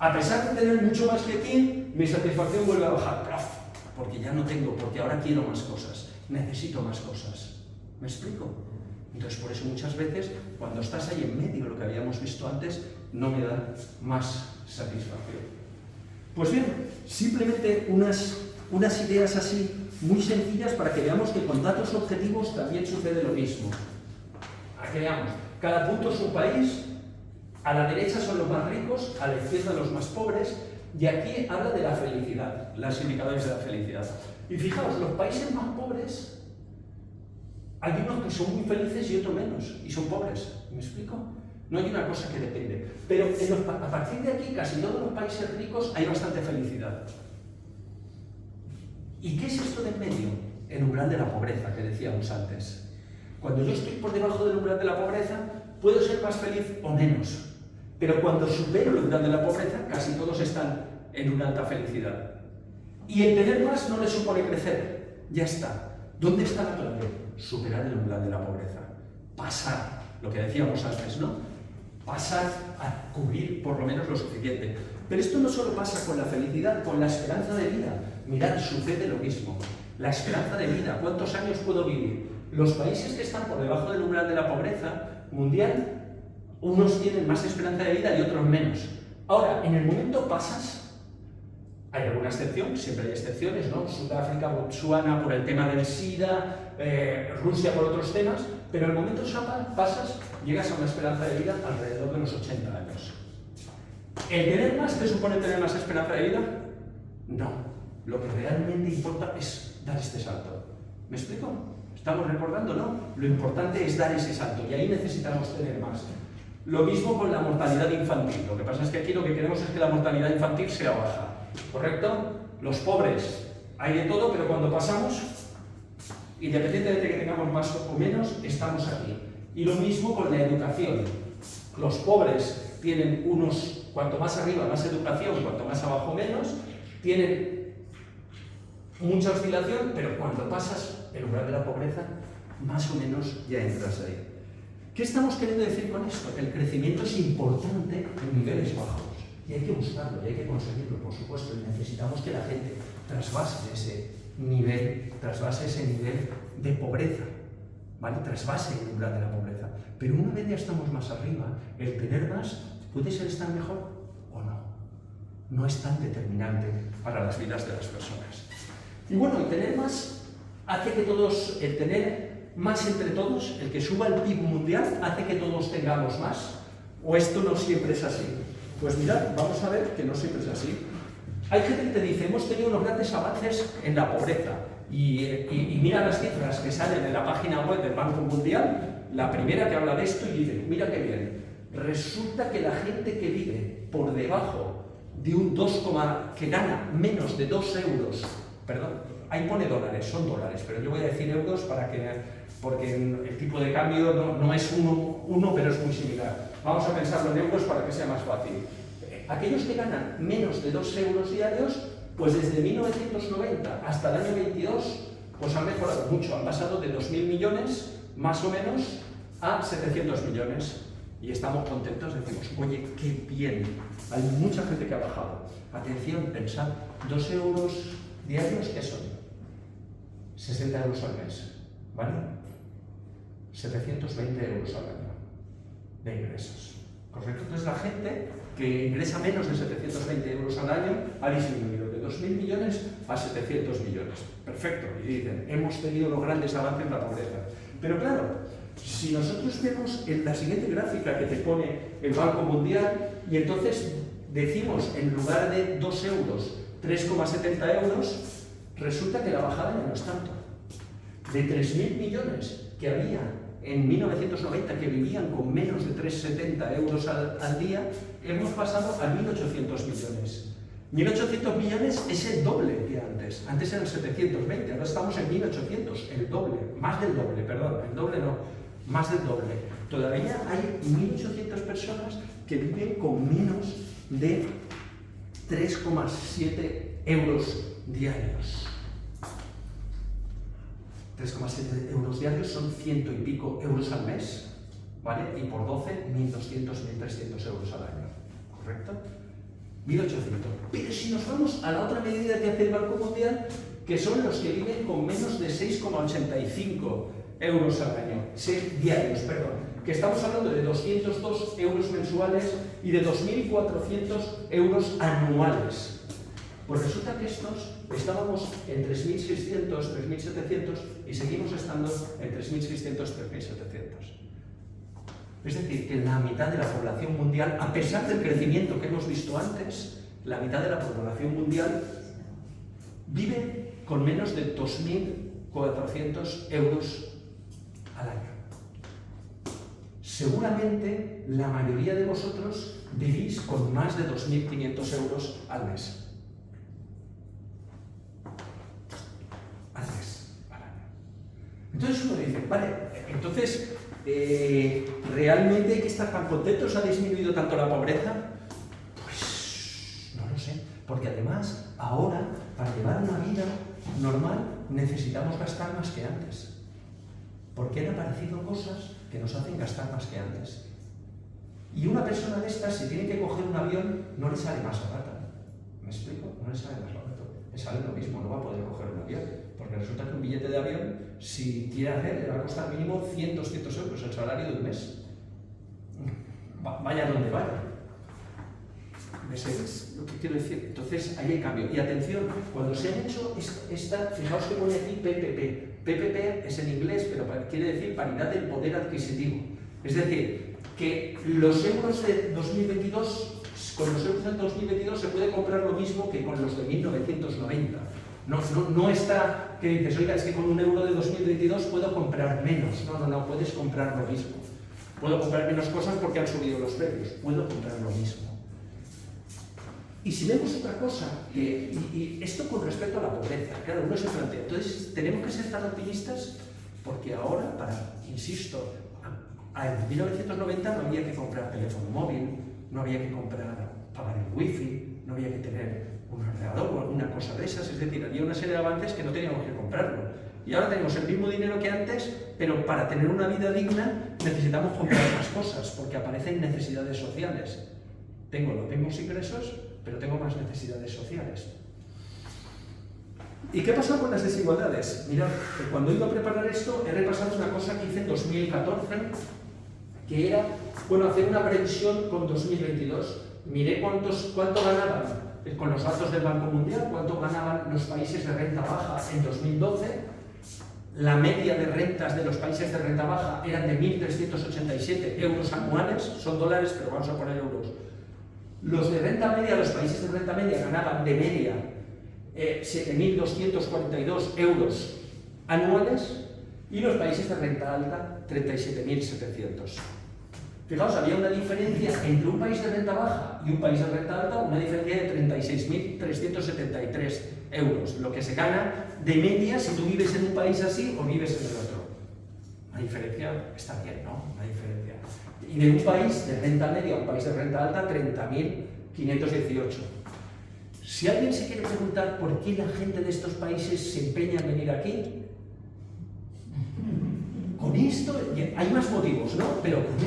a pesar de tener mucho más que aquí, mi satisfacción vuelve a bajar. Porque ya no tengo, porque ahora quiero más cosas, necesito más cosas. ¿Me explico? Entonces, por eso muchas veces, cuando estás ahí en medio, lo que habíamos visto antes, no me da más satisfacción. Pues bien, simplemente unas ideas así muy sencillas para que veamos que con datos objetivos también sucede lo mismo. Aquí veamos, cada punto es un país, a la derecha son los más ricos, a la izquierda los más pobres, y aquí habla de la felicidad, los indicadores de la felicidad. Y fijaos, los países más pobres, hay unos que son muy felices y otros menos, y son pobres. ¿Me explico? No hay una cosa que depende. Pero a partir de aquí, casi todos los países ricos hay bastante felicidad. ¿Y qué es esto de en medio? El umbral de la pobreza, que decíamos antes. Cuando yo estoy por debajo del umbral de la pobreza, puedo ser más feliz o menos. Pero cuando supero el umbral de la pobreza, casi todos están en una alta felicidad. Y el tener más no le supone crecer. Ya está. ¿Dónde está la clave? Superar el umbral de la pobreza. Pasar, lo que decíamos antes, ¿no? Pasar a cubrir por lo menos lo suficiente. Pero esto no solo pasa con la felicidad, con la esperanza de vida. Mirad, sucede lo mismo. La esperanza de vida, ¿cuántos años puedo vivir? Los países que están por debajo del umbral de la pobreza mundial, unos tienen más esperanza de vida y otros menos. Ahora, en el momento pasas, hay alguna excepción, siempre hay excepciones, ¿no? Sudáfrica, Botsuana por el tema del SIDA, Rusia por otros temas, pero en el momento pasas, llegas a una esperanza de vida alrededor de los 80 años. ¿El tener más te supone tener más esperanza de vida? No. Lo que realmente importa es dar este salto. ¿Me explico? ¿Estamos recordando, no? Lo importante es dar ese salto y ahí necesitamos tener más. Lo mismo con la mortalidad infantil. Lo que pasa es que aquí lo que queremos es que la mortalidad infantil sea baja. ¿Correcto? Los pobres, hay de todo, pero cuando pasamos, independientemente de que tengamos más o menos, estamos aquí. Y lo mismo con la educación. Los pobres tienen cuanto más arriba, más educación, cuanto más abajo, menos, tienen mucha oscilación, pero cuando pasas el umbral de la pobreza, más o menos ya entras ahí. ¿Qué estamos queriendo decir con esto? Que el crecimiento es importante en niveles bajos. Y hay que buscarlo, y hay que conseguirlo, por supuesto. Y necesitamos que la gente trasvase ese nivel de pobreza, ¿vale? Trasvase el umbral de la pobreza. Pero una vez ya estamos más arriba, el tener más puede ser estar mejor o no. No es tan determinante para las vidas de las personas. Y bueno, el tener más hace que el tener más entre todos, el que suba el PIB mundial, hace que todos tengamos más. ¿O esto no siempre es así? Pues mirad, vamos a ver que no siempre es así. Hay gente que te dice, hemos tenido unos grandes avances en la pobreza. Y mira las cifras que salen en la página web del Banco Mundial, la primera que habla de esto y dice, mira qué bien, resulta que la gente que vive por debajo de un que gana menos de 2 euros, perdón, ahí pone dólares, son dólares, pero yo voy a decir euros porque el tipo de cambio no es uno, pero es muy similar. Vamos a pensarlo en euros para que sea más fácil. Aquellos que ganan menos de 2 euros diarios, pues desde 1990 hasta el año 22, pues han mejorado mucho, han pasado de 2.000 millones, más o menos, a 700 millones. Y estamos contentos, decimos, oye, qué bien. Hay mucha gente que ha bajado. Atención, pensad, 2 euros diarios, ¿qué son? 60 euros al mes, ¿vale? 720 euros al año de ingresos. ¿Correcto? Entonces la gente que ingresa menos de 720 euros al año ha disminuido de 2.000 millones a 700 millones. Perfecto. Y dicen, hemos tenido los grandes avances en la pobreza. Pero claro, si nosotros vemos en la siguiente gráfica que te pone el Banco Mundial y entonces decimos en lugar de 2 euros, 3,70 euros, resulta que la bajada ya no es tanto. De 3.000 millones que había en 1990 que vivían con menos de 3,70 euros al día, hemos pasado a 1.800 millones. 1.800 millones es el doble que antes. Antes eran 720, ahora estamos en 1.800, el doble, más del doble, perdón, el doble no, más del doble. Todavía hay 1.800 personas que viven con menos de 3,7 euros diarios. 3,7 euros diarios son 100 y pico euros al mes, ¿vale? Y por 12, 1.200, 1.300 euros al año, ¿correcto? 1.800. Pero si nos vamos a la otra medida que hace el Banco Mundial, que son los que viven con menos de 6,85 euros al año, diarios, perdón, que estamos hablando de 202 euros mensuales y de 2.400 euros anuales. Pues resulta que estos estábamos en 3.600, 3.700 y seguimos estando en 3.600, 3.700. Es decir, que la mitad de la población mundial, a pesar del crecimiento que hemos visto antes, la mitad de la población mundial vive con menos de 2.400 euros al año. Seguramente la mayoría de vosotros vivís con más de 2.500 euros al mes. Al año. Entonces uno dice, vale, entonces, ¿realmente hay que estar tan contentos? ¿Ha disminuido tanto la pobreza? Pues no lo sé, porque además ahora para llevar una vida normal necesitamos gastar más que antes, porque han aparecido cosas que nos hacen gastar más que antes. Y una persona de estas, si tiene que coger un avión, no le sale más barato. ¿Me explico? No le sale más barato. Le sale lo mismo, no va a poder coger un avión, porque resulta que un billete de avión, si quiere hacer, le va a costar mínimo 100, 200 euros, el salario de un mes. Vaya donde vaya. ¿Es lo que quiero decir? Entonces, ahí hay cambio. Y atención, cuando se han hecho fijaos que pone aquí PPP. PPP es en inglés, pero quiere decir paridad del poder adquisitivo. Es decir, que los euros de 2022, con los euros de 2022 se puede comprar lo mismo que con los de 1990. No está que dices, oiga, es que con un euro de 2022 puedo comprar menos. No, puedes comprar lo mismo. Puedo comprar menos cosas porque han subido los precios. Puedo comprar lo mismo. Y si vemos otra cosa, y esto con respecto a la pobreza, claro, uno se plantea, entonces tenemos que ser tan optimistas porque ahora, insisto, en 1990 no había que comprar teléfono móvil, no había que pagar el wifi, no había que tener un ordenador o alguna cosa de esas, es decir, había una serie de avances que no teníamos que comprarlo. Y ahora tenemos el mismo dinero que antes, pero para tener una vida digna necesitamos comprar más cosas porque aparecen necesidades sociales. Tengo los mismos ingresos, pero tengo más necesidades sociales. ¿Y qué pasa con las desigualdades? Mirad, cuando iba a preparar esto, he repasado una cosa que hice en 2014, que era, hacer una previsión con 2022. Miré cuánto ganaban, con los datos del Banco Mundial, cuánto ganaban los países de renta baja en 2012. La media de rentas de los países de renta baja eran de 1.387 euros anuales, son dólares, pero vamos a poner euros. Los de renta media, los países de renta media ganaban de media 7.242 euros anuales y los países de renta alta 37.700. Fijaos, había una diferencia entre un país de renta baja y un país de renta alta, una diferencia de 36.373 euros, lo que se gana de media si tú vives en un país así o vives en el otro. Una diferencia está bien, ¿no? Una diferencia. Y de un país de renta media a un país de renta alta, 30.518. Si alguien se quiere preguntar por qué la gente de estos países se empeña en venir aquí, con esto hay más motivos, ¿no? Pero con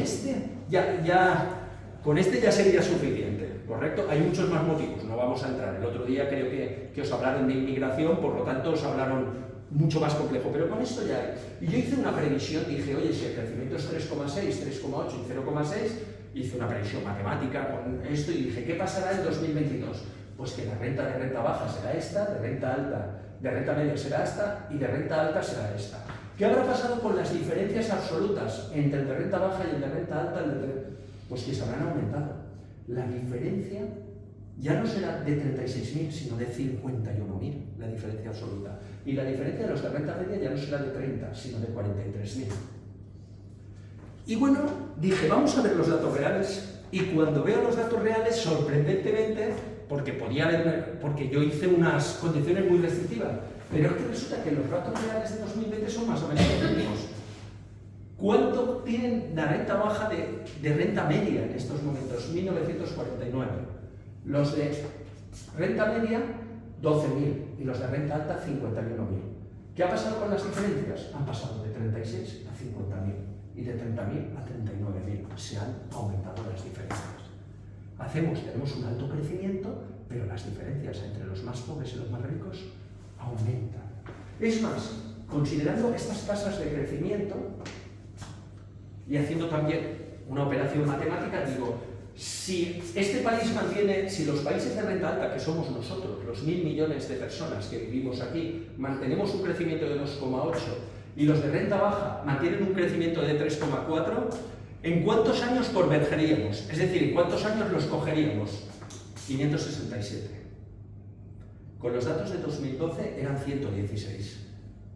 este ya sería suficiente, ¿correcto? Hay muchos más motivos, no vamos a entrar. El otro día creo que os hablaron de inmigración, por lo tanto os hablaron mucho más complejo, pero con esto ya hay. Y yo hice una previsión, dije, oye, si el crecimiento es 3,6, 3,8 y 0,6, hice una previsión matemática con esto y dije, ¿qué pasará en 2022? Pues que la renta de renta baja será esta, de renta alta, de renta media será esta y de renta alta será esta. ¿Qué habrá pasado con las diferencias absolutas entre el de renta baja y el de renta alta? Pues que se habrán aumentado. La diferencia ya no será de 36.000, sino de 51.000 la diferencia absoluta. Y la diferencia de los de renta media ya no será de 30, sino de 43.000. Y bueno, dije, vamos a ver los datos reales. Y cuando veo los datos reales, sorprendentemente, porque yo hice unas condiciones muy restrictivas, pero es que resulta que los datos reales de 2020 son más o menos los mismos. ¿Cuánto tienen la renta baja de renta media en estos momentos? 1.949. Los de renta media, 12.000. Y los de renta alta, 51.000. ¿Qué ha pasado con las diferencias? Han pasado de 36 a 50.000 y de 30.000 a 39.000. Se han aumentado las diferencias. Tenemos un alto crecimiento, pero las diferencias entre los más pobres y los más ricos aumentan. Es más, considerando estas tasas de crecimiento y haciendo también una operación matemática, digo, si este país mantiene, si los países de renta alta, que somos nosotros, los 1.000 millones de personas que vivimos aquí, mantenemos un crecimiento de 2,8 y los de renta baja mantienen un crecimiento de 3,4, ¿en cuántos años convergeríamos? Es decir, ¿en cuántos años los cogeríamos? 567. Con los datos de 2012 eran 116,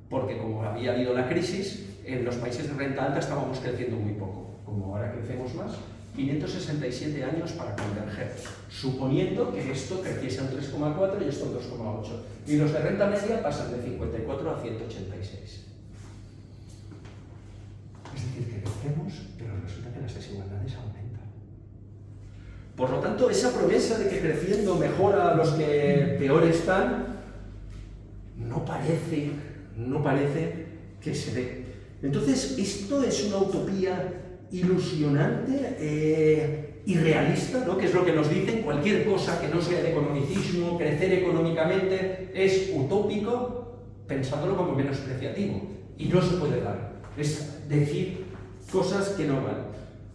porque como había habido la crisis, en los países de renta alta estábamos creciendo muy poco. Como ahora crecemos más, 567 años para converger, suponiendo que esto creciese a un 3,4 y esto a un 2,8. Y los de renta media pasan de 54 a 186. Es decir, que crecemos, pero resulta que las desigualdades aumentan. Por lo tanto, esa promesa de que creciendo mejora a los que peor están, no parece que se dé. Entonces, esto es una utopía ilusionante, irrealista, ¿no? Que es lo que nos dicen, cualquier cosa que no sea de economicismo, crecer económicamente, es utópico, pensándolo como menospreciativo, y no se puede dar. Es decir cosas que no van.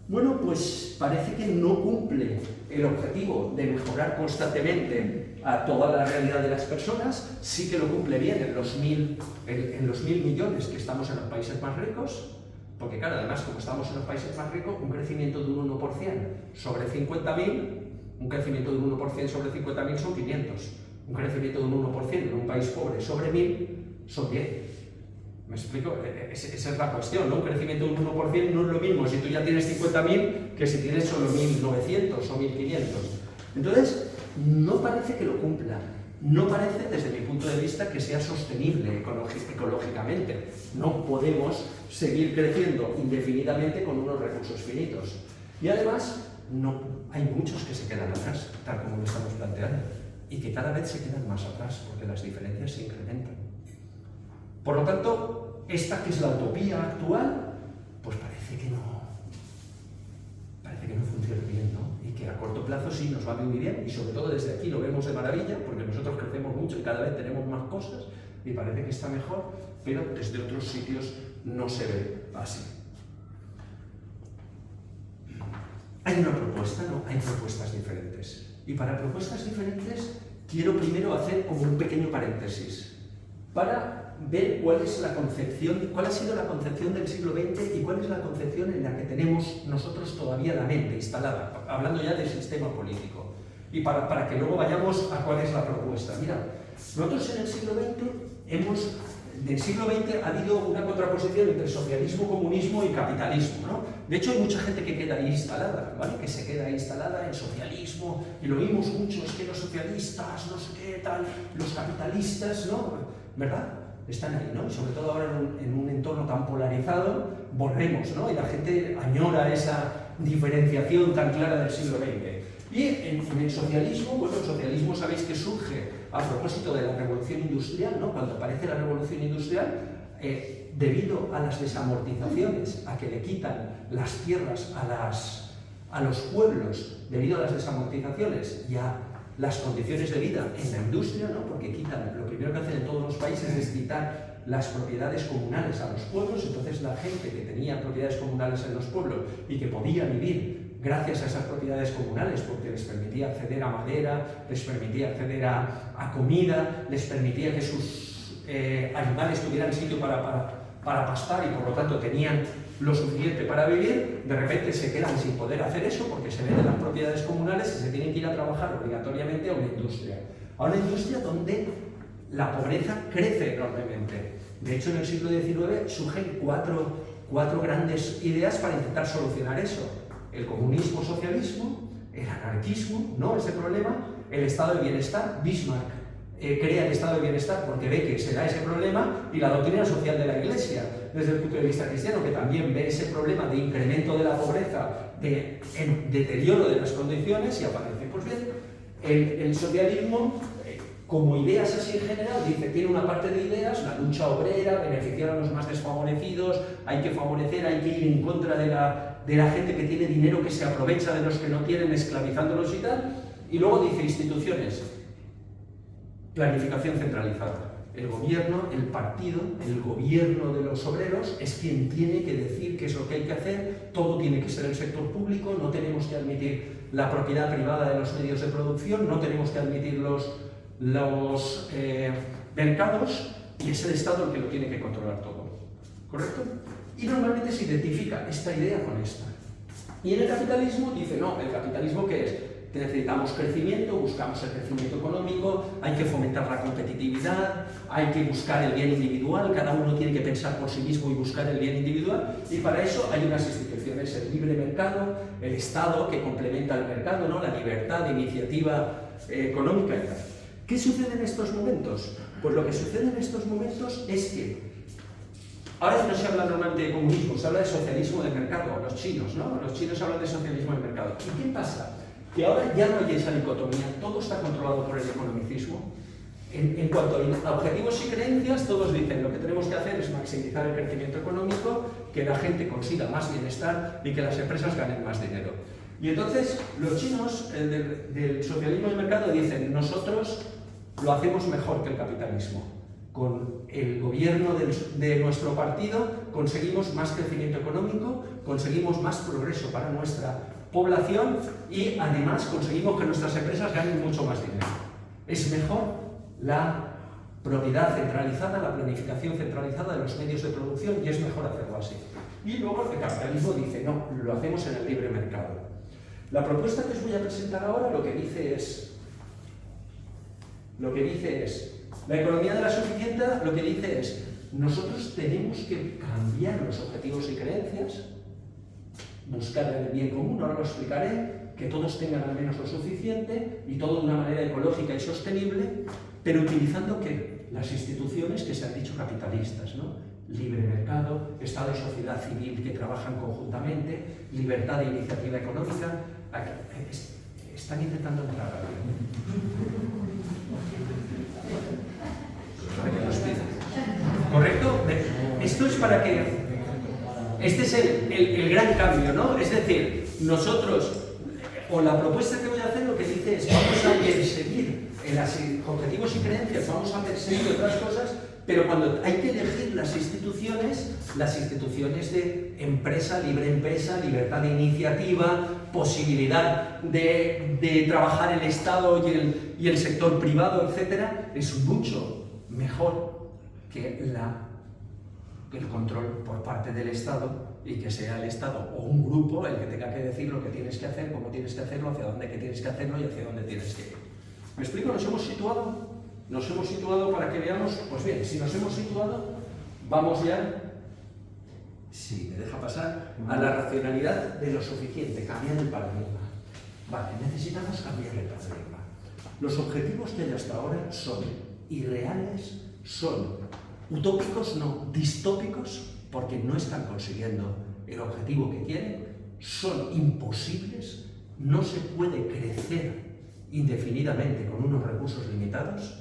Bueno, pues parece que no cumple el objetivo de mejorar constantemente a toda la realidad de las personas, sí que lo cumple bien en los 1.000 millones que estamos en los países más ricos, porque claro, además como estamos en los países más ricos, un crecimiento de un 1% sobre 50.000, un crecimiento de un 1% sobre 50.000 son 500, un crecimiento de un 1% en un país pobre sobre 1.000 son 10. ¿Me explico? Esa es la cuestión, ¿no? Un crecimiento de un 1% no es lo mismo si tú ya tienes 50.000 que si tienes solo 1.900 o 1.500. Entonces, no parece que lo cumpla. No parece, desde mi punto de vista, que sea sostenible ecológicamente. No podemos seguir creciendo indefinidamente con unos recursos finitos. Y además, hay muchos que se quedan atrás, tal como lo estamos planteando, y que cada vez se quedan más atrás, porque las diferencias se incrementan. Por lo tanto, esta que es la utopía actual, pues parece que no funciona bien, ¿no? Y que a corto plazo sí nos va muy bien, y sobre todo desde aquí lo vemos de maravilla, porque nosotros crecemos mucho y cada vez tenemos más cosas, y parece que está mejor, pero desde otros sitios no se ve así. Hay una propuesta, ¿no? Hay propuestas diferentes. Y para propuestas diferentes quiero primero hacer como un pequeño paréntesis, para ver cuál ha sido la concepción del siglo XX y cuál es la concepción en la que tenemos nosotros todavía la mente instalada, hablando ya del sistema político. Y para que luego vayamos a cuál es la propuesta. Mira, nosotros en el siglo XX ha habido una contraposición entre socialismo, comunismo y capitalismo, ¿no? De hecho, hay mucha gente que queda ahí instalada, ¿vale? Que se queda ahí instalada en socialismo, y lo oímos mucho, es que los socialistas, no sé qué tal, los capitalistas, ¿no? ¿Verdad? Están ahí, ¿no? Y sobre todo ahora en un entorno tan polarizado, volvemos, ¿no? Y la gente añora esa diferenciación tan clara del siglo XX. Y en el socialismo, bueno, el socialismo sabéis que surge a propósito de la revolución industrial, ¿no? Cuando aparece la revolución industrial, debido a las desamortizaciones, a que le quitan las tierras a los pueblos, debido a las desamortizaciones y a las condiciones de vida en la industria, ¿no? Porque lo primero que hacen en todos los países es quitar las propiedades comunales a los pueblos, entonces la gente que tenía propiedades comunales en los pueblos y que podía vivir gracias a esas propiedades comunales, porque les permitía acceder a madera, les permitía acceder a comida, les permitía que sus animales tuvieran sitio para para pastar y por lo tanto tenían lo suficiente para vivir, de repente se quedan sin poder hacer eso porque se venden las propiedades comunales y se tienen que ir a trabajar obligatoriamente a una industria donde la pobreza crece enormemente. De hecho, en el siglo XIX surgen cuatro grandes ideas para intentar solucionar eso: el comunismo, socialismo, el anarquismo, ¿no? Ese problema, el estado de bienestar. Bismarck crea el estado de bienestar porque ve que se da ese problema, y la doctrina social de la Iglesia, desde el punto de vista cristiano, que también ve ese problema de incremento de la pobreza, de deterioro de las condiciones, y aparece. Pues bien, el socialismo, como ideas así en general, dice, tiene una parte de ideas: la lucha obrera, beneficiar a los más desfavorecidos, hay que favorecer, hay que ir en contra de la gente que tiene dinero, que se aprovecha de los que no tienen, esclavizándolos y tal. Y luego dice instituciones, planificación centralizada. El gobierno, el partido, el gobierno de los obreros es quien tiene que decir qué es lo que hay que hacer, todo tiene que ser el sector público, no tenemos que admitir la propiedad privada de los medios de producción, no tenemos que admitir los mercados, y es el Estado el que lo tiene que controlar todo. ¿Correcto? Y normalmente se identifica esta idea con esta. Y en el capitalismo dice, no, ¿el capitalismo qué es? Necesitamos crecimiento, buscamos el crecimiento económico, hay que fomentar la competitividad, hay que buscar el bien individual, cada uno tiene que pensar por sí mismo y buscar el bien individual, y para eso hay unas instituciones: el libre mercado, el Estado que complementa el mercado, ¿no? La libertad de iniciativa económica y tal. ¿Qué sucede en estos momentos? Pues lo que sucede en estos momentos es que ahora no se habla normalmente de comunismo, se habla de socialismo de mercado, los chinos, ¿no? Los chinos hablan de socialismo de mercado. ¿Y qué pasa? Que ahora ya no hay esa dicotomía, todo está controlado por el economicismo. En cuanto a objetivos y creencias, todos dicen lo que tenemos que hacer es maximizar el crecimiento económico, que la gente consiga más bienestar y que las empresas ganen más dinero. Y entonces los chinos del socialismo de mercado dicen, nosotros lo hacemos mejor que el capitalismo. Con el gobierno de nuestro partido conseguimos más crecimiento económico, conseguimos más progreso para nuestra población y además conseguimos que nuestras empresas ganen mucho más dinero. Es mejor la propiedad centralizada, la planificación centralizada de los medios de producción, y es mejor hacerlo así. Y luego el capitalismo dice, no, lo hacemos en el libre mercado. La propuesta que os voy a presentar ahora lo que dice es, la economía de la suficiencia lo que dice es, nosotros tenemos que cambiar los objetivos y creencias, buscar el bien común, ahora lo explicaré, que todos tengan al menos lo suficiente y todo de una manera ecológica y sostenible, pero utilizando ¿qué? Las instituciones que se han dicho capitalistas, ¿no? Libre mercado, Estado y sociedad civil que trabajan conjuntamente, libertad de iniciativa económica. Están intentando entrar a ¿correcto? Esto es para que... Este es el gran cambio, ¿no? Es decir, nosotros, o la propuesta que voy a hacer lo que dice es, vamos a perseguir objetivos y creencias, vamos a perseguir otras cosas, pero cuando hay que elegir las instituciones de empresa, libre empresa, libertad de iniciativa, posibilidad de trabajar el Estado y el sector privado, etc., es mucho mejor que el control por parte del Estado, y que sea el Estado o un grupo el que tenga que decir lo que tienes que hacer, cómo tienes que hacerlo, hacia dónde que tienes que hacerlo y hacia dónde tienes que ir. ¿Me explico? ¿Nos hemos situado? ¿Nos hemos situado para que veamos? Pues bien, si nos hemos situado, vamos ya, si me deja pasar, a la racionalidad de lo suficiente, cambiar el paradigma. Vale, necesitamos cambiar el paradigma. Los objetivos que hay hasta ahora son irreales, son utópicos, no, distópicos, porque no están consiguiendo el objetivo que quieren, son imposibles, no se puede crecer indefinidamente con unos recursos limitados,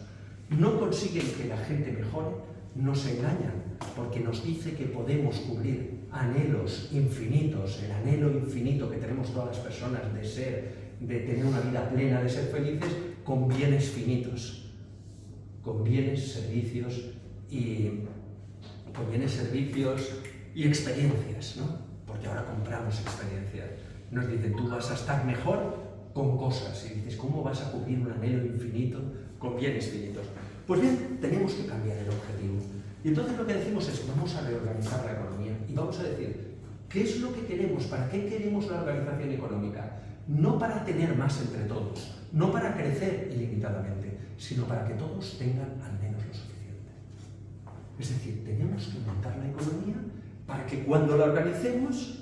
no consiguen que la gente mejore, nos engañan porque nos dice que podemos cubrir anhelos infinitos, el anhelo infinito que tenemos todas las personas de tener una vida plena, de ser felices, con bienes finitos, con bienes, servicios y experiencias, ¿no? Porque ahora compramos experiencias. Nos dicen, tú vas a estar mejor con cosas, y dices, ¿cómo vas a cubrir un anhelo infinito con bienes finitos? Pues bien, tenemos que cambiar el objetivo. Y entonces lo que decimos es, vamos a reorganizar la economía y vamos a decir, ¿qué es lo que queremos? ¿Para qué queremos la organización económica? No para tener más entre todos, no para crecer ilimitadamente, sino para que todos tengan al menos lo suficiente. Es decir, tenemos que montar la economía para que cuando la organicemos,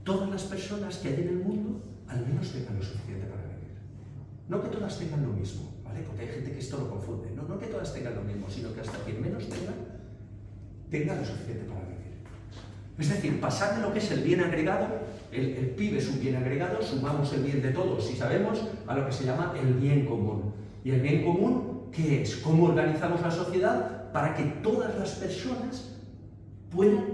todas las personas que hay en el mundo al menos tengan lo suficiente para vivir. No que todas tengan lo mismo, ¿vale? Porque hay gente que esto lo confunde. No que todas tengan lo mismo, sino que hasta quien menos tenga lo suficiente para vivir. Es decir, pasar de lo que es el bien agregado, el PIB es un bien agregado, sumamos el bien de todos y sabemos, a lo que se llama el bien común. ¿Y el bien común qué es? ¿Cómo organizamos la sociedad para que todas las personas puedan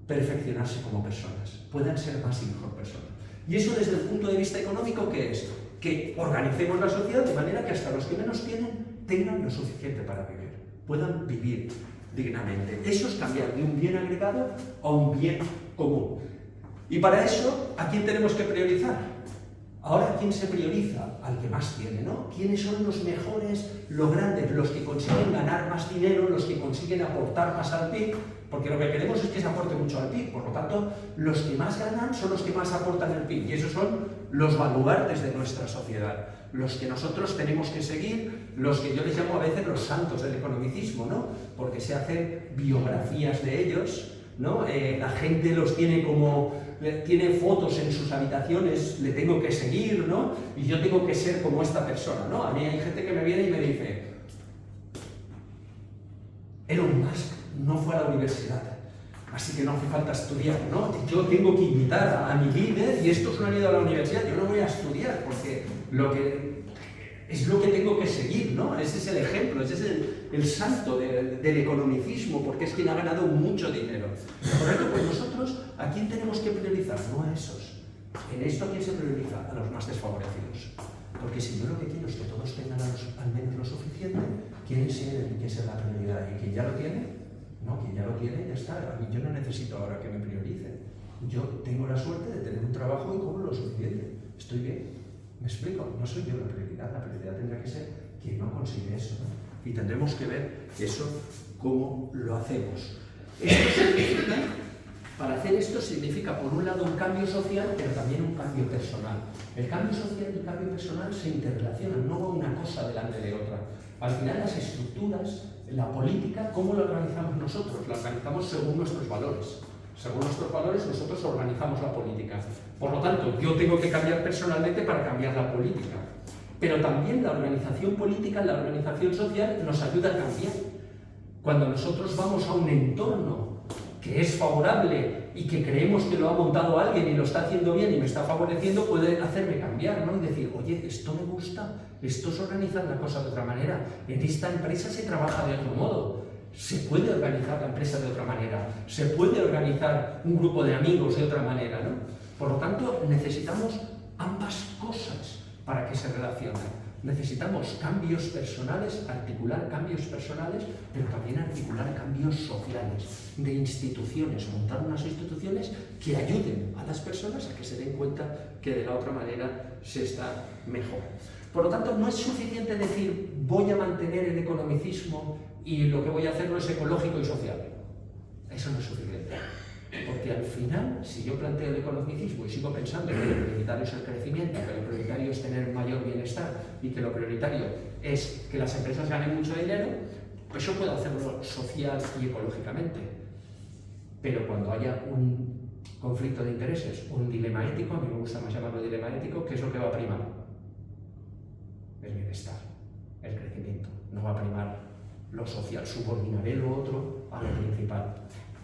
perfeccionarse como personas, puedan ser más y mejor personas? Y eso desde el punto de vista económico, ¿qué es? Que organicemos la sociedad de manera que hasta los que menos tienen tengan lo suficiente para vivir, puedan vivir dignamente. Eso es cambiar de un bien agregado a un bien común. Y para eso, ¿a quién tenemos que priorizar? Ahora, ¿quién se prioriza? Al que más tiene, ¿no? ¿Quiénes son los mejores, los grandes, los que consiguen ganar más dinero, los que consiguen aportar más al PIB? Porque lo que queremos es que se aporte mucho al PIB, por lo tanto, los que más ganan son los que más aportan al PIB, y esos son los baluartes de nuestra sociedad, los que nosotros tenemos que seguir, los que yo les llamo a veces los santos del economicismo, ¿no? Porque se hacen biografías de ellos, ¿no? La gente los tiene tiene fotos en sus habitaciones, le tengo que seguir, ¿no? Y yo tengo que ser como esta persona, ¿no? A mí hay gente que me viene y me dice, Elon Musk no fue a la universidad, así que no hace falta estudiar, ¿no? Yo tengo que invitar a mi líder, y estos no han ido a la universidad, yo no voy a estudiar, porque es lo que tengo que seguir, ¿no? Ese es el ejemplo, ese es el santo del economicismo, porque es quien ha ganado mucho dinero. Por eso, pues nosotros, ¿a quién tenemos que priorizar? No a esos. En esto, ¿a quién se prioriza? A los más desfavorecidos. Porque si yo lo que quiero es que todos tengan al menos lo suficiente, ¿quién es la prioridad? ¿Y quien ya lo tiene? No, quien ya lo tiene, ya está. A mí yo no necesito ahora que me prioricen. Yo tengo la suerte de tener un trabajo y cobro lo suficiente. Estoy bien. ¿Me explico? No soy yo la prioridad tendrá que ser quien no consigue eso, ¿no? Y tendremos que ver eso, cómo lo hacemos. Para hacer esto significa, por un lado, un cambio social, pero también un cambio personal. El cambio social y el cambio personal se interrelacionan, no va una cosa delante de otra. Al final, las estructuras, la política, ¿cómo la organizamos nosotros? La organizamos según nuestros valores. Según nuestros valores, nosotros organizamos la política. Por lo tanto, yo tengo que cambiar personalmente para cambiar la política. Pero también la organización política, la organización social nos ayuda a cambiar. Cuando nosotros vamos a un entorno que es favorable y que creemos que lo ha montado alguien y lo está haciendo bien y me está favoreciendo, puede hacerme cambiar, ¿no? Y decir, oye, esto me gusta, estos organizan la cosa de otra manera, en esta empresa se trabaja de otro modo. Se puede organizar la empresa de otra manera, se puede organizar un grupo de amigos de otra manera, ¿no? Por lo tanto, necesitamos ambas cosas para que se relacionen. Necesitamos cambios personales, articular cambios personales, pero también articular cambios sociales, de instituciones, montar unas instituciones que ayuden a las personas a que se den cuenta que de la otra manera se está mejor. Por lo tanto, no es suficiente decir voy a mantener el economicismo y lo que voy a hacerlo es ecológico y social. Eso no es suficiente. Porque al final, si yo planteo el economicismo y sigo pensando que lo prioritario es el crecimiento, que lo prioritario es tener mayor bienestar y que lo prioritario es que las empresas ganen mucho dinero, pues yo puedo hacerlo social y ecológicamente. Pero cuando haya un conflicto de intereses, un dilema ético, a mí me gusta más llamarlo dilema ético, ¿qué es lo que va a primar? El bienestar, el crecimiento. No va a primar lo social, subordinaré lo otro a lo principal.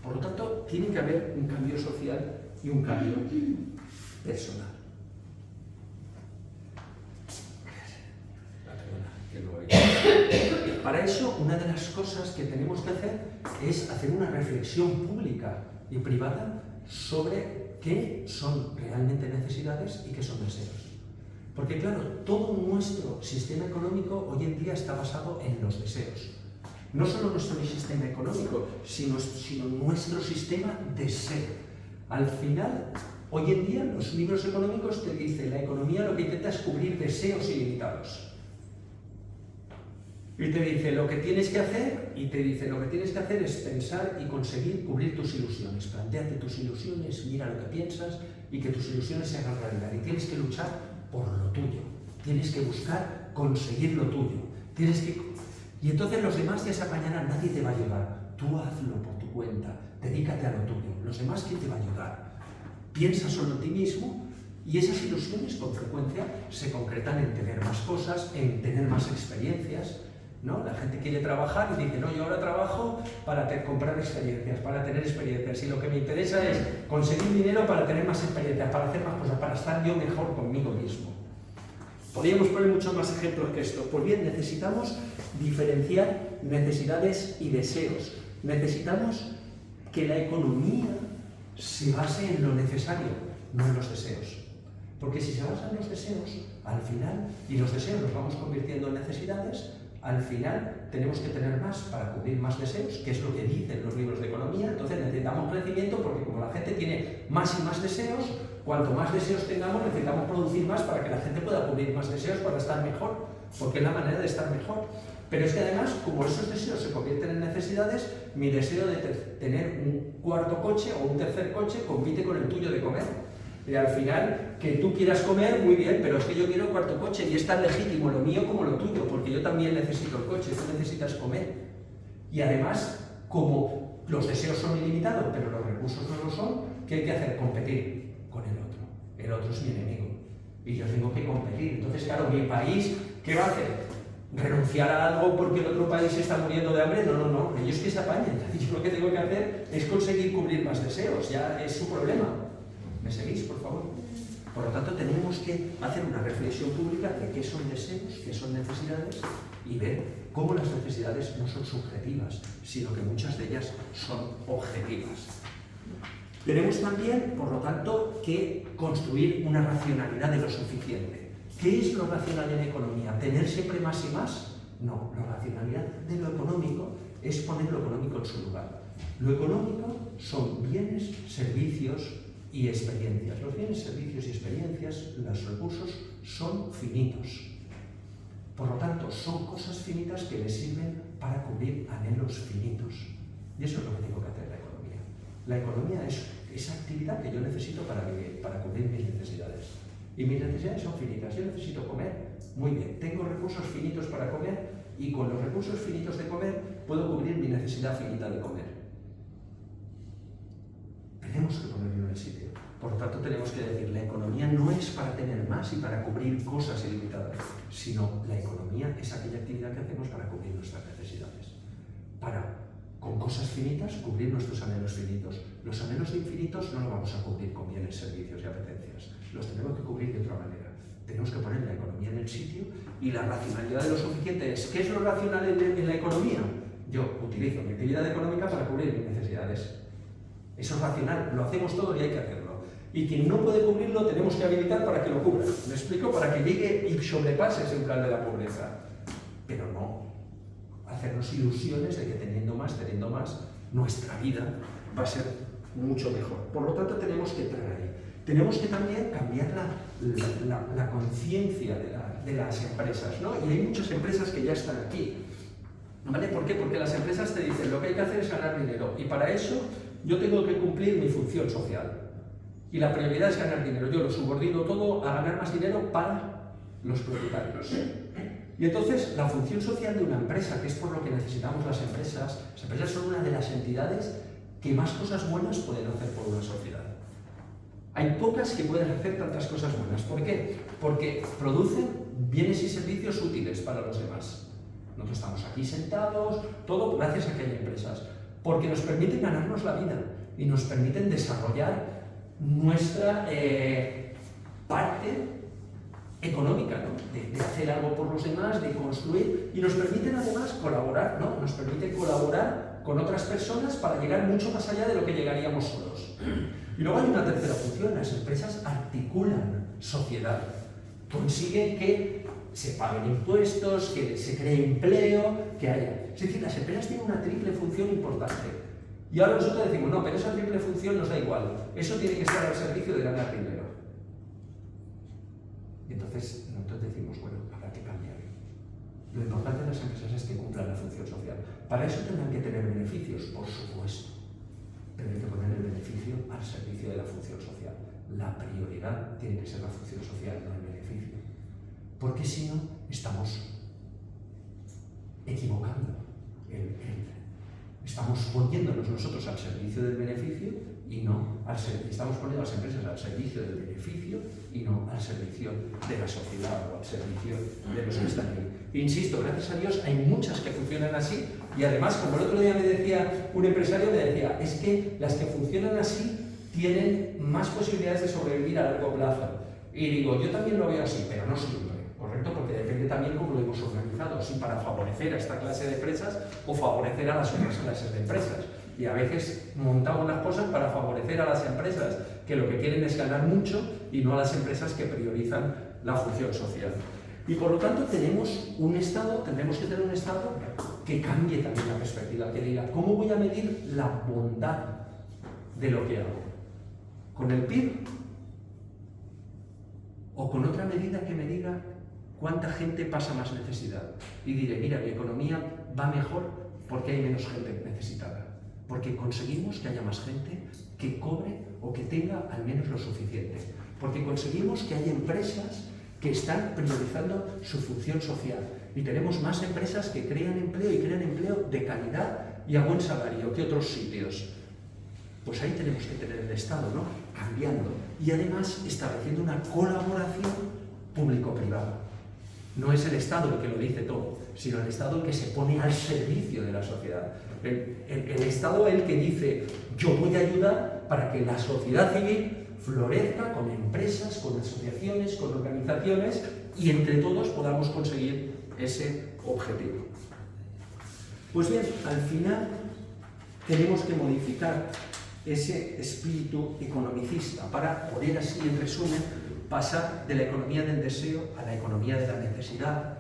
Por lo tanto, tiene que haber un cambio social y un cambio personal. Para eso, una de las cosas que tenemos que hacer es hacer una reflexión pública y privada sobre qué son realmente necesidades y qué son deseos. Porque claro, todo nuestro sistema económico hoy en día está basado en los deseos. No solo nuestro sistema económico, sino nuestro sistema de ser. Al final, hoy en día, los libros económicos te dicen la economía lo que intenta es cubrir deseos ilimitados. Y te dice lo que tienes que hacer, es pensar y conseguir cubrir tus ilusiones. Plantéate tus ilusiones, mira lo que piensas y que tus ilusiones se hagan realidad. Y tienes que luchar por lo tuyo, tienes que buscar conseguir lo tuyo. Y entonces los demás ya se apañarán, nadie te va a ayudar. Tú hazlo por tu cuenta, dedícate a lo tuyo. Los demás, ¿quién te va a ayudar? Piensa solo en ti mismo y esas ilusiones con frecuencia se concretan en tener más cosas, en tener más experiencias, ¿no? La gente quiere trabajar y dice, no, yo ahora trabajo para comprar experiencias, para tener experiencias, y lo que me interesa es conseguir dinero para tener más experiencias, para hacer más cosas, para estar yo mejor conmigo mismo. Podríamos poner muchos más ejemplos que esto. Pues bien, necesitamos diferenciar necesidades y deseos. Necesitamos que la economía se base en lo necesario, no en los deseos. Porque si se basa en los deseos, al final, y los deseos los vamos convirtiendo en necesidades, al final tenemos que tener más para cubrir más deseos, que es lo que dicen los libros de economía. Entonces necesitamos crecimiento porque como la gente tiene más y más deseos, cuanto más deseos tengamos necesitamos producir más para que la gente pueda cubrir más deseos para estar mejor, porque es la manera de estar mejor. Pero es que además, como esos deseos se convierten en necesidades, mi deseo de tener un cuarto coche o un tercer coche compite con el tuyo de comer. Y al final, que tú quieras comer, muy bien, pero es que yo quiero un cuarto coche y es tan legítimo lo mío como lo tuyo, porque yo también necesito el coche, tú necesitas comer. Y además, como los deseos son ilimitados, pero los recursos no lo son, ¿qué hay que hacer? Competir con el otro. El otro es mi enemigo y yo tengo que competir. Entonces, claro, mi país, ¿qué va a hacer? ¿Renunciar a algo porque el otro país está muriendo de hambre? No, ellos que se apañen. Yo lo que tengo que hacer es conseguir cubrir más deseos, ya es su problema. ¿Me seguís, por favor? Por lo tanto, tenemos que hacer una reflexión pública de qué son deseos, qué son necesidades y ver cómo las necesidades no son subjetivas, sino que muchas de ellas son objetivas. Tenemos también, por lo tanto, que construir una racionalidad de lo suficiente. ¿Qué es lo racional en economía? ¿Tener siempre más y más? No, la racionalidad de lo económico es poner lo económico en su lugar. Lo económico son bienes, servicios y experiencias. Los bienes, servicios y experiencias, los recursos son finitos. Por lo tanto, son cosas finitas que le sirven para cubrir anhelos finitos. Y eso es lo que tengo que hacer la economía. La economía es esa actividad que yo necesito para vivir, para cubrir mis necesidades. Y mis necesidades son finitas. Yo necesito comer. Muy bien, tengo recursos finitos para comer y con los recursos finitos de comer puedo cubrir mi necesidad finita de comer. Tenemos que ponerlo en el sitio. Por lo tanto, tenemos que decir, la economía no es para tener más y para cubrir cosas ilimitadas, sino la economía es aquella actividad que hacemos para cubrir nuestras necesidades. Para, con cosas finitas, cubrir nuestros anhelos finitos. Los anhelos infinitos no los vamos a cubrir con bienes, servicios y apetencias. Los tenemos que cubrir de otra manera. Tenemos que poner la economía en el sitio y la racionalidad de lo suficiente es, ¿qué es lo racional en la economía? Yo utilizo mi actividad económica para cubrir mis necesidades. Eso es racional, lo hacemos todo y hay que hacerlo. Y quien no puede cubrirlo tenemos que habilitar para que lo cubra. ¿Me explico? Para que llegue y sobrepase ese umbral de la pobreza. Pero no hacernos ilusiones de que teniendo más, nuestra vida va a ser mucho mejor. Por lo tanto, tenemos que entrar ahí. Tenemos que también cambiar la conciencia de las empresas, ¿no? Y hay muchas empresas que ya están aquí. ¿Vale? ¿Por qué? Porque las empresas te dicen lo que hay que hacer es ganar dinero y para eso yo tengo que cumplir mi función social. Y la prioridad es ganar dinero. Yo lo subordino todo a ganar más dinero para los propietarios. Y entonces la función social de una empresa, que es por lo que necesitamos las empresas son una de las entidades que más cosas buenas pueden hacer por una sociedad. Hay pocas que pueden hacer tantas cosas buenas. ¿Por qué? Porque producen bienes y servicios útiles para los demás. Nosotros estamos aquí sentados, todo gracias a que hay empresas. Porque nos permiten ganarnos la vida y nos permiten desarrollar nuestra parte económica, ¿no? de hacer algo por los demás, de construir, y nos permiten además colaborar, ¿no? Nos permiten colaborar con otras personas para llegar mucho más allá de lo que llegaríamos solos. Y luego hay una tercera función, las empresas articulan sociedad, consiguen que se paguen impuestos, que se cree empleo, que haya. Es decir, las empresas tienen una triple función importante. Y ahora nosotros decimos, no, pero esa triple función nos da igual. Eso tiene que estar al servicio de ganar dinero. Y entonces nosotros decimos, bueno, habrá que cambiar. Lo importante de las empresas es que cumplan la función social. Para eso tendrán que tener beneficios, por supuesto, pero hay que poner el beneficio al servicio de la función social. La prioridad tiene que ser la función social, no el beneficio. Porque si no, estamos equivocando. Estamos poniéndonos nosotros al servicio del beneficio y no estamos poniendo a las empresas al servicio del beneficio y no al servicio de la sociedad o al servicio de los que están ahí. Insisto, gracias a Dios hay muchas que funcionan así y además, como el otro día me decía un empresario, me decía, es que las que funcionan así tienen más posibilidades de sobrevivir a largo plazo. Y digo, yo también lo veo así, pero no siempre, ¿correcto? Porque depende también cómo lo hemos organizado, si para favorecer a esta clase de empresas o favorecer a las otras clases de empresas. Y a veces montamos las cosas para favorecer a las empresas que lo que quieren es ganar mucho y no a las empresas que priorizan la función social. Y por lo tanto tendremos que tener un Estado que cambie también la perspectiva, que diga, ¿cómo voy a medir la bondad de lo que hago? ¿Con el PIB? ¿O con otra medida que me diga cuánta gente pasa más necesidad? Y diré, mira, mi economía va mejor porque hay menos gente necesitada. Porque conseguimos que haya más gente que cobre o que tenga al menos lo suficiente. Porque conseguimos que haya empresas que están priorizando su función social. Y tenemos más empresas que crean empleo y crean empleo de calidad y a buen salario que otros sitios. Pues ahí tenemos que tener el Estado, ¿no? Cambiando. Y además estableciendo una colaboración público-privada. No es el Estado el que lo dice todo, sino el Estado el que se pone al servicio de la sociedad. El Estado el que dice, yo voy a ayudar para que la sociedad civil florezca con empresas, con asociaciones, con organizaciones y entre todos podamos conseguir ese objetivo. Pues bien, al final tenemos que modificar ese espíritu economicista para poder así, en resumen, pasar de la economía del deseo a la economía de la necesidad,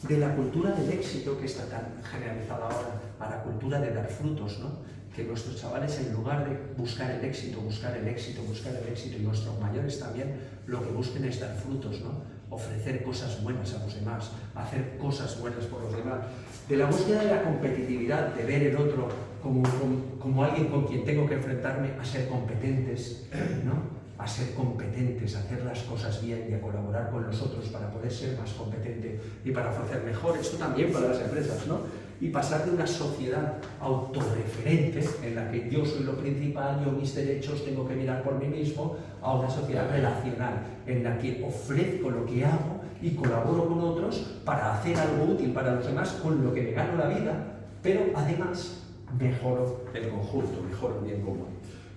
de la cultura del éxito que está tan generalizada ahora, a la cultura de dar frutos, ¿no? Que nuestros chavales, en lugar de buscar el éxito, y nuestros mayores también, lo que busquen es dar frutos, ¿no? Ofrecer cosas buenas a los demás, hacer cosas buenas por los demás. De la búsqueda de la competitividad, de ver el otro como alguien con quien tengo que enfrentarme, a ser competentes, ¿no? A ser competentes, a hacer las cosas bien y a colaborar con los otros para poder ser más competente y para ofrecer mejor. Esto también para las empresas, ¿no? Y pasar de una sociedad autorreferente, en la que yo soy lo principal, yo mis derechos tengo que mirar por mí mismo, a una sociedad relacional, en la que ofrezco lo que hago y colaboro con otros para hacer algo útil para los demás con lo que me gano la vida, pero además mejoro el conjunto, mejoro el bien común.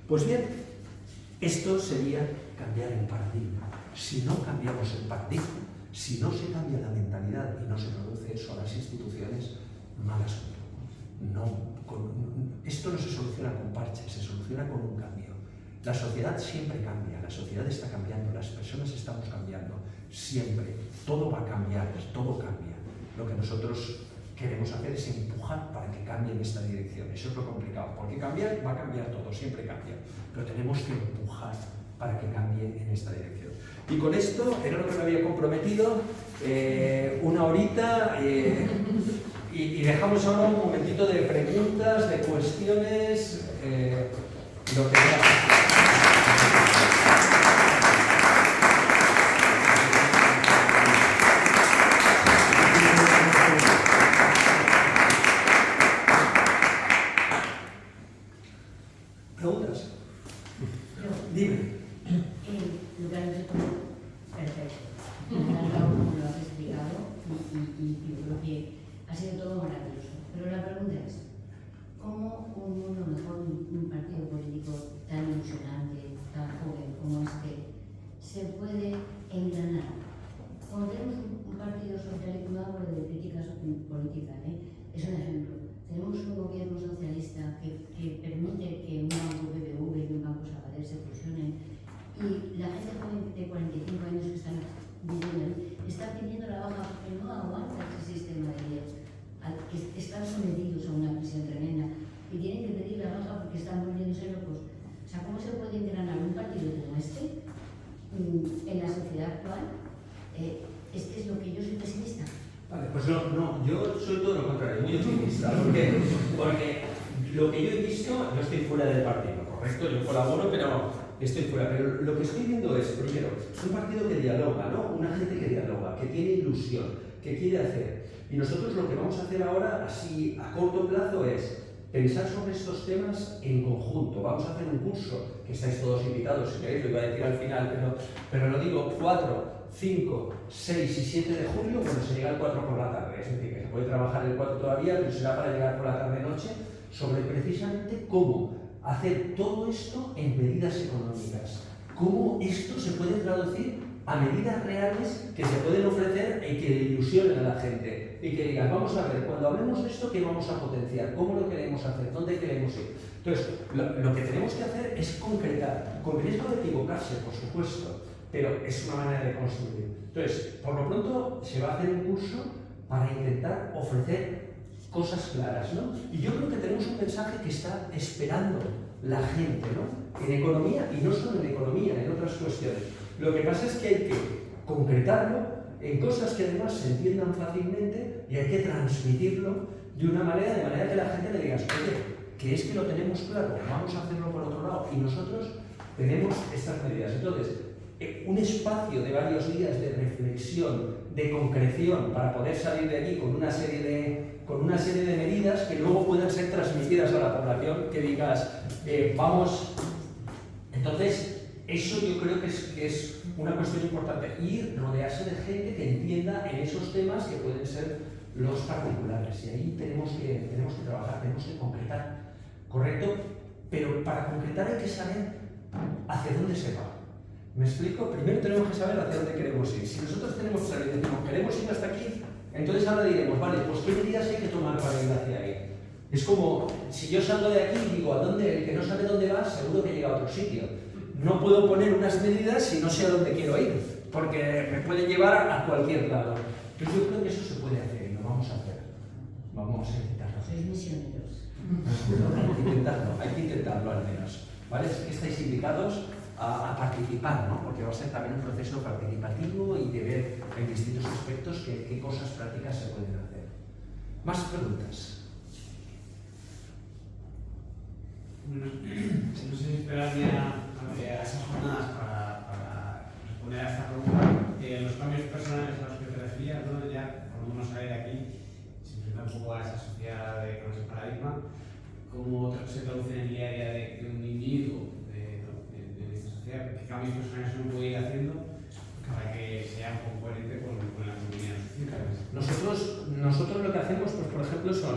Pues bien, esto sería cambiar el paradigma. Si no cambiamos el paradigma, si no se cambia la mentalidad y no se produce eso a las instituciones, mal asunto. Esto no se soluciona con parches, se soluciona con un cambio. La sociedad siempre cambia, la sociedad está cambiando, las personas estamos cambiando, siempre. Todo va a cambiar, todo cambia. Lo que nosotros queremos hacer es empujar para que cambie en esta dirección. Eso es lo complicado, porque cambiar va a cambiar todo, siempre cambia. Pero tenemos que empujar para que cambie en esta dirección. Y con esto era lo que me había comprometido, una horita, y dejamos ahora un momentito de preguntas, de cuestiones, lo que sea. ¿Preguntas? Dime. Lo que has dicho, perfecto. Me ha encantado como lo has explicado y yo creo que ha sido todo maravilloso. Pero la pregunta es, ¿cómo un mundo mejor, un partido político tan iluso muy optimista. Porque lo que yo he visto, yo estoy fuera del partido, ¿correcto? Yo colaboro, pero estoy fuera. Pero lo que estoy viendo es, primero, un partido que dialoga, ¿no? Una gente que dialoga, que tiene ilusión, que quiere hacer. Y nosotros lo que vamos a hacer ahora, así a corto plazo, es pensar sobre estos temas en conjunto. Vamos a hacer un curso, que estáis todos invitados, si queréis, lo iba a decir al final, pero lo digo, 4, 5, 6 y 7 de julio, bueno, se llega al 4 por la tarde, es decir, que se puede trabajar el 4 todavía, pero será para llegar por la tarde-noche, sobre precisamente cómo hacer todo esto en medidas económicas. Cómo esto se puede traducir a medidas reales que se pueden ofrecer y que ilusionen a la gente. Y que digan, vamos a ver, cuando hablemos de esto, ¿qué vamos a potenciar? ¿Cómo lo queremos hacer? ¿Dónde queremos ir? Entonces, lo que tenemos que hacer es concretar, con riesgo de equivocarse, por supuesto, pero es una manera de construir. Entonces, por lo pronto, se va a hacer un curso para intentar ofrecer cosas claras, ¿no? Y yo creo que tenemos un mensaje que está esperando la gente, ¿no? En economía, y no solo en economía, en otras cuestiones. Lo que pasa es que hay que concretarlo en cosas que además se entiendan fácilmente y hay que transmitirlo de una manera, de manera que la gente le diga, oye, que es que lo tenemos claro, vamos a hacerlo por otro lado, y nosotros tenemos estas medidas. Entonces, un espacio de varios días de reflexión, de concreción, para poder salir de aquí con una serie de medidas que luego puedan ser transmitidas a la población, que digas, vamos. Entonces, eso yo creo que es una cuestión importante, y rodearse de gente que entienda en esos temas que pueden ser los particulares, y ahí tenemos que trabajar, tenemos que concretar, ¿correcto? Pero para concretar hay que saber hacia dónde se va. ¿Me explico? Primero tenemos que saber hacia dónde queremos ir. Si nosotros tenemos claro y decimos, queremos ir hasta aquí, entonces ahora diremos, vale, pues ¿qué medidas hay que tomar para ir hacia ahí? Es como, si yo salgo de aquí y digo, ¿a dónde? El que no sabe dónde va, seguro que llega a otro sitio. No puedo poner unas medidas si no sé a dónde quiero ir, porque me puede llevar a cualquier lado. Entonces yo creo que eso se puede hacer y lo vamos a hacer. Vamos a intentarlo. Sois misioneros. Hay que intentarlo al menos. ¿Vale? Es que estáis invitados a participar, ¿no? Porque va a ser también un proceso participativo y de ver en distintos aspectos qué cosas prácticas se pueden hacer. ¿Más preguntas? No sé si esperarme a esas jornadas para responder a esta pregunta. Los cambios personales a los que te referías, ¿no? Ya por uno salir de aquí, se enfrenta un poco a esa sociedad con ese paradigma, cómo se traduce en el día a día de un individuo de esta sociedad, qué cambios personales uno puede ir haciendo para que sea un poco coherente con la comunidad social. Nosotros lo que hacemos, pues por ejemplo, son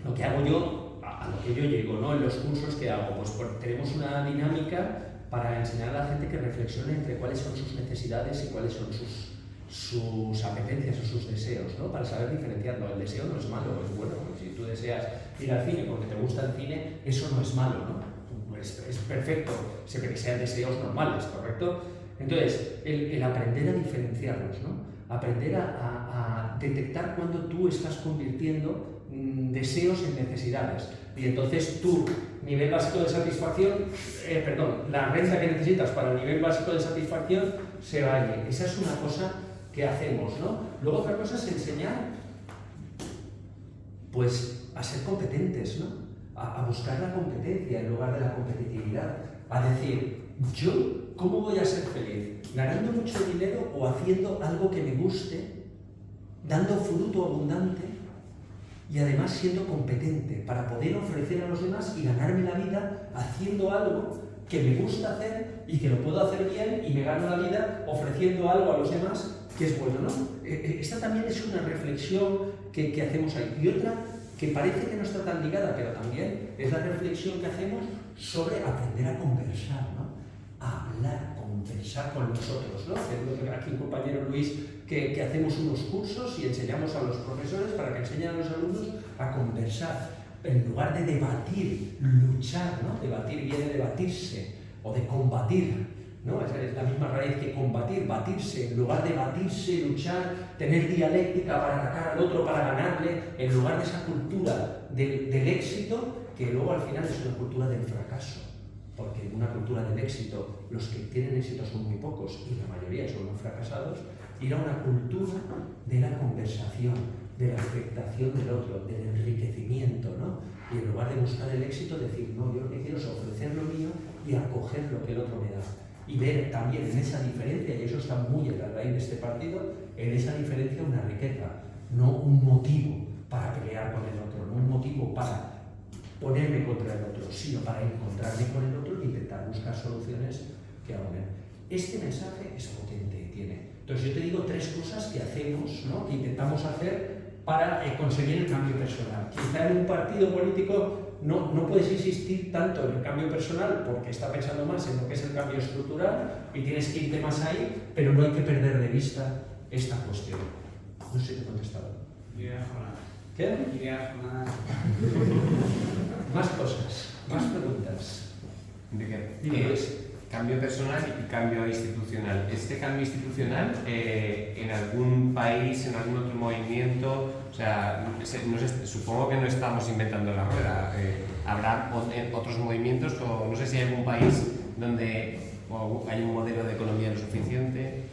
lo que hago yo, a lo que yo llego, ¿no? En los cursos que hago, pues tenemos una dinámica para enseñar a la gente que reflexione entre cuáles son sus necesidades y cuáles son sus apetencias o sus deseos, ¿no? Para saber diferenciarlo. El deseo no es malo, es bueno. Si tú deseas ir al cine porque te gusta el cine, eso no es malo, ¿no? Es perfecto, siempre que sean deseos normales, ¿correcto? Entonces, el aprender a diferenciarlos, ¿no? Aprender a detectar cuando tú estás convirtiendo deseos en necesidades. Y entonces tu nivel básico de satisfacción, la renta que necesitas para el nivel básico de satisfacción se va allí. Esa es una cosa que hacemos, ¿no? Luego otra cosa es enseñar, pues, a ser competentes, ¿no? A buscar la competencia en lugar de la competitividad. A decir, yo, ¿cómo voy a ser feliz? ¿Ganando mucho dinero o haciendo algo que me guste, dando fruto abundante y además siendo competente para poder ofrecer a los demás y ganarme la vida haciendo algo que me gusta hacer y que lo puedo hacer bien y me gano la vida ofreciendo algo a los demás que es bueno, ¿no? Esta también es una reflexión que hacemos ahí. Y otra que parece que no está tan ligada, pero también es la reflexión que hacemos sobre aprender a conversar, ¿no? A hablar, conversar con nosotros, ¿no? Aquí un compañero Luis que hacemos unos cursos y enseñamos a los profesores para que enseñen a los alumnos a conversar en lugar de debatir, luchar, ¿no? Debatir viene de batirse o de combatir, ¿no? Es la misma raíz que combatir, batirse. En lugar de batirse, luchar, tener dialéctica para atacar al otro, para ganarle, en lugar de esa cultura del éxito, que luego al final es una cultura del fracaso. Porque en una cultura del éxito, los que tienen éxito son muy pocos y la mayoría son los fracasados, ir a una cultura de la conversación, de la aceptación del otro, del enriquecimiento, ¿no? Y en lugar de buscar el éxito, decir, no, yo lo que quiero es ofrecer lo mío y acoger lo que el otro me da. Y ver también en esa diferencia, y eso está muy en la raíz de este partido, en esa diferencia una riqueza, no un motivo para pelear con el otro, no un motivo para ponerme contra el otro, sino para encontrarme con el otro e intentar buscar soluciones que abonen. Este mensaje es potente, tiene. Entonces yo te digo 3 cosas que hacemos, ¿no? Que intentamos hacer para conseguir el cambio personal. Quizá en un partido político no puedes insistir tanto en el cambio personal porque está pensando más en lo que es el cambio estructural y tienes que irte más ahí, pero no hay que perder de vista esta cuestión. No sé si te he contestado. Ideas jornadas. ¿Qué? Ideas jornadas. Más cosas, más preguntas. ¿De qué? Dime, pues. Cambio personal y cambio institucional. Este cambio institucional, en algún país, en algún otro movimiento, o sea, no sé, supongo que no estamos inventando la rueda. Habrá otros movimientos, o no sé si hay algún país donde hay un modelo de economía lo suficiente.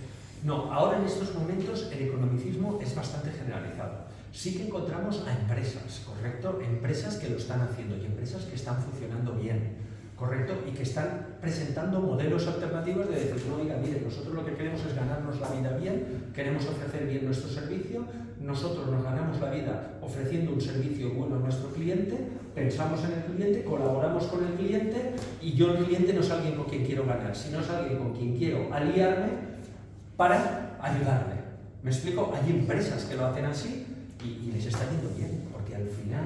No, ahora en estos momentos el economicismo es bastante generalizado. Sí que encontramos a empresas, ¿correcto? Empresas que lo están haciendo y empresas que están funcionando bien. ¿Correcto? Y que están presentando modelos alternativos de decir, no, oiga, mire, nosotros lo que queremos es ganarnos la vida bien, queremos ofrecer bien nuestro servicio, nosotros nos ganamos la vida ofreciendo un servicio bueno a nuestro cliente, pensamos en el cliente, colaboramos con el cliente y yo el cliente no es alguien con quien quiero ganar, sino es alguien con quien quiero aliarme para ayudarle. ¿Me explico? Hay empresas que lo hacen así y les está yendo bien, porque al final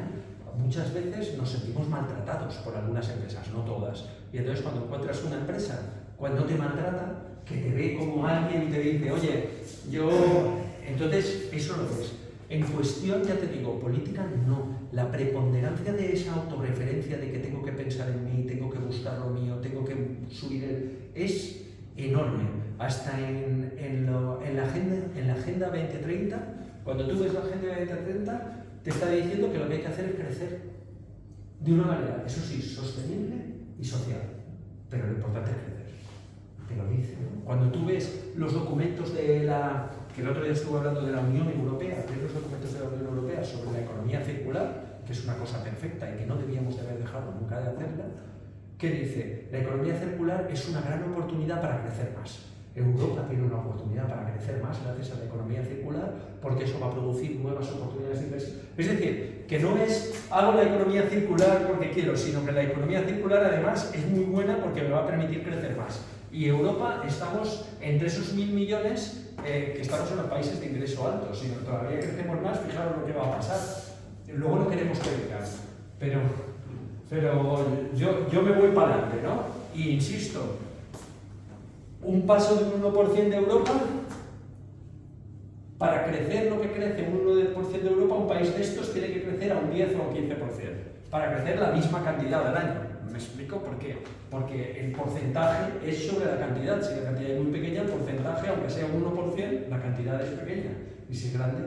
muchas veces nos sentimos maltratados por algunas empresas, no todas. Y entonces cuando encuentras una empresa, cuando te maltrata, que te ve como alguien y te dice, oye, yo... Entonces, eso lo ves. En cuestión, ya te digo, política no. La preponderancia de esa autorreferencia de que tengo que pensar en mí, tengo que buscar lo mío, tengo que subir es enorme. Hasta en la Agenda 2030, cuando tú ves la Agenda 2030, te está diciendo que lo que hay que hacer es crecer de una manera, eso sí, sostenible y social. Pero lo importante es crecer. Te lo dice, ¿no? Cuando tú ves los documentos de la... que el otro día estuve hablando de la Unión Europea, ves los documentos de la Unión Europea sobre la economía circular, que es una cosa perfecta y que no debíamos de haber dejado nunca de hacerla, que dice, la economía circular es una gran oportunidad para crecer más. Europa tiene una oportunidad para crecer más gracias a la economía circular, porque eso va a producir nuevas oportunidades de inversión. Es decir, que no es hago la economía circular porque quiero, sino que la economía circular además es muy buena porque me va a permitir crecer más. Y Europa estamos entre esos 1.000 millones que estamos en los países de ingreso alto. Si todavía crecemos más, fijaros lo que va a pasar. Luego no queremos predicar, pero yo me voy para adelante, ¿no? Y insisto, un paso de un 1% de Europa, para crecer lo que crece un 1% de Europa, un país de estos tiene que crecer a un 10 o un 15%, para crecer la misma cantidad al año. ¿Me explico por qué? Porque el porcentaje es sobre la cantidad. Si la cantidad es muy pequeña, el porcentaje, aunque sea un 1%, la cantidad es pequeña. Y si es grande,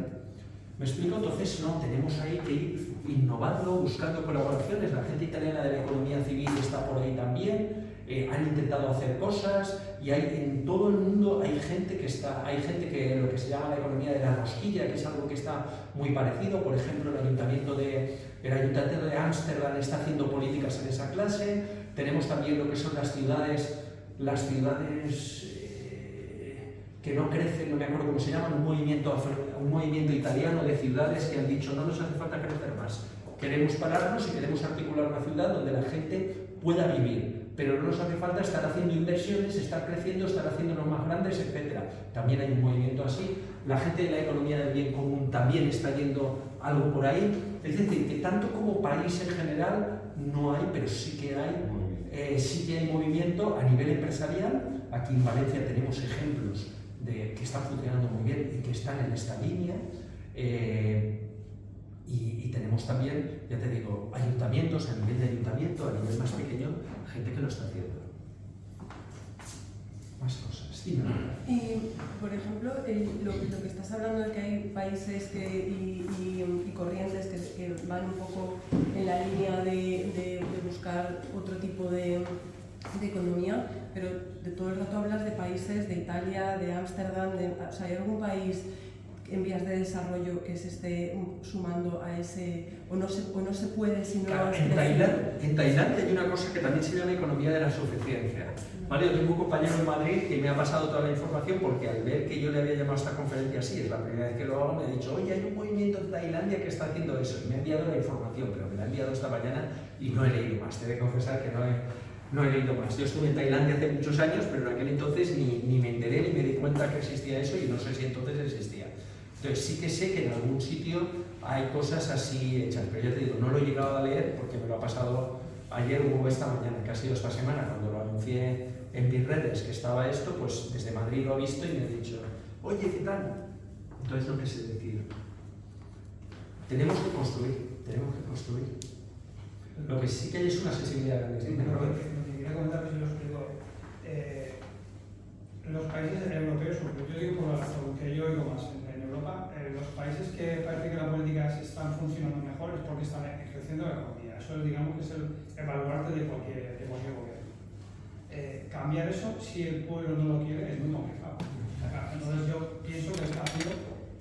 ¿me explico? Entonces, no, tenemos ahí que ir innovando, buscando colaboraciones. La gente italiana de la economía civil está por ahí también. Han intentado hacer cosas y en todo el mundo hay gente que lo que se llama la economía de la rosquilla, que es algo que está muy parecido. Por ejemplo, el ayuntamiento de Ámsterdam está haciendo políticas en esa clase. Tenemos también lo que son las ciudades que no crecen, no me acuerdo cómo se llaman, un movimiento italiano de ciudades que han dicho no nos hace falta crecer más, queremos pararnos y queremos articular una ciudad donde la gente pueda vivir, pero no nos hace falta estar haciendo inversiones, estar creciendo, estar haciéndonos más grandes, etc. También hay un movimiento así. La gente de la economía del bien común también está yendo algo por ahí. Es decir, que tanto como país en general no hay, pero sí que hay movimiento a nivel empresarial. Aquí en Valencia tenemos ejemplos que están funcionando muy bien y que están en esta línea. Y tenemos también, ya te digo, ayuntamientos, a nivel de ayuntamiento, a nivel más pequeño, gente que lo está haciendo. Más cosas, dime. Y, por ejemplo, lo que estás hablando de que hay países y corrientes que van un poco en la línea de buscar otro tipo de economía, pero de todo el rato hablas de países de Italia, de Ámsterdam, o sea, ¿hay algún país en vías de desarrollo que se esté sumando a ese, o no se puede si no Claro, es en crecido? Tailandia hay una cosa que también se llama economía de la suficiencia. ¿Vale? Yo tengo un compañero en Madrid que me ha pasado toda la información porque al ver que yo le había llamado a esta conferencia así, es la primera vez que lo hago, me ha dicho, oye, hay un movimiento en Tailandia que está haciendo eso, y me ha enviado la información, pero me la ha enviado esta mañana y no he leído más. Te he de confesar que no he leído más. Yo estuve en Tailandia hace muchos años, pero en aquel entonces ni me enteré ni me di cuenta que existía eso y no sé si entonces existía. Entonces sí que sé que en algún sitio hay cosas así hechas, pero ya te digo, no lo he llegado a leer porque me lo ha pasado ayer o esta mañana, que ha sido esta semana, cuando lo anuncié en mis redes que estaba esto, pues desde Madrid lo ha visto y me ha dicho, oye, ¿qué tal? Entonces no sé decir. Tenemos que construir. Lo que sí que hay es una sensibilidad grande. Dime, Robert. Lo que quería comentar, si lo explico, los países europeos, yo digo por la razón que yo oigo más en Europa, los países que parece que las políticas están funcionando mejor es porque están creciendo la economía. Eso digamos que es el baluarte de cualquier gobierno. Cambiar eso, si el pueblo no lo quiere, es muy complicado. Entonces yo pienso que el cambio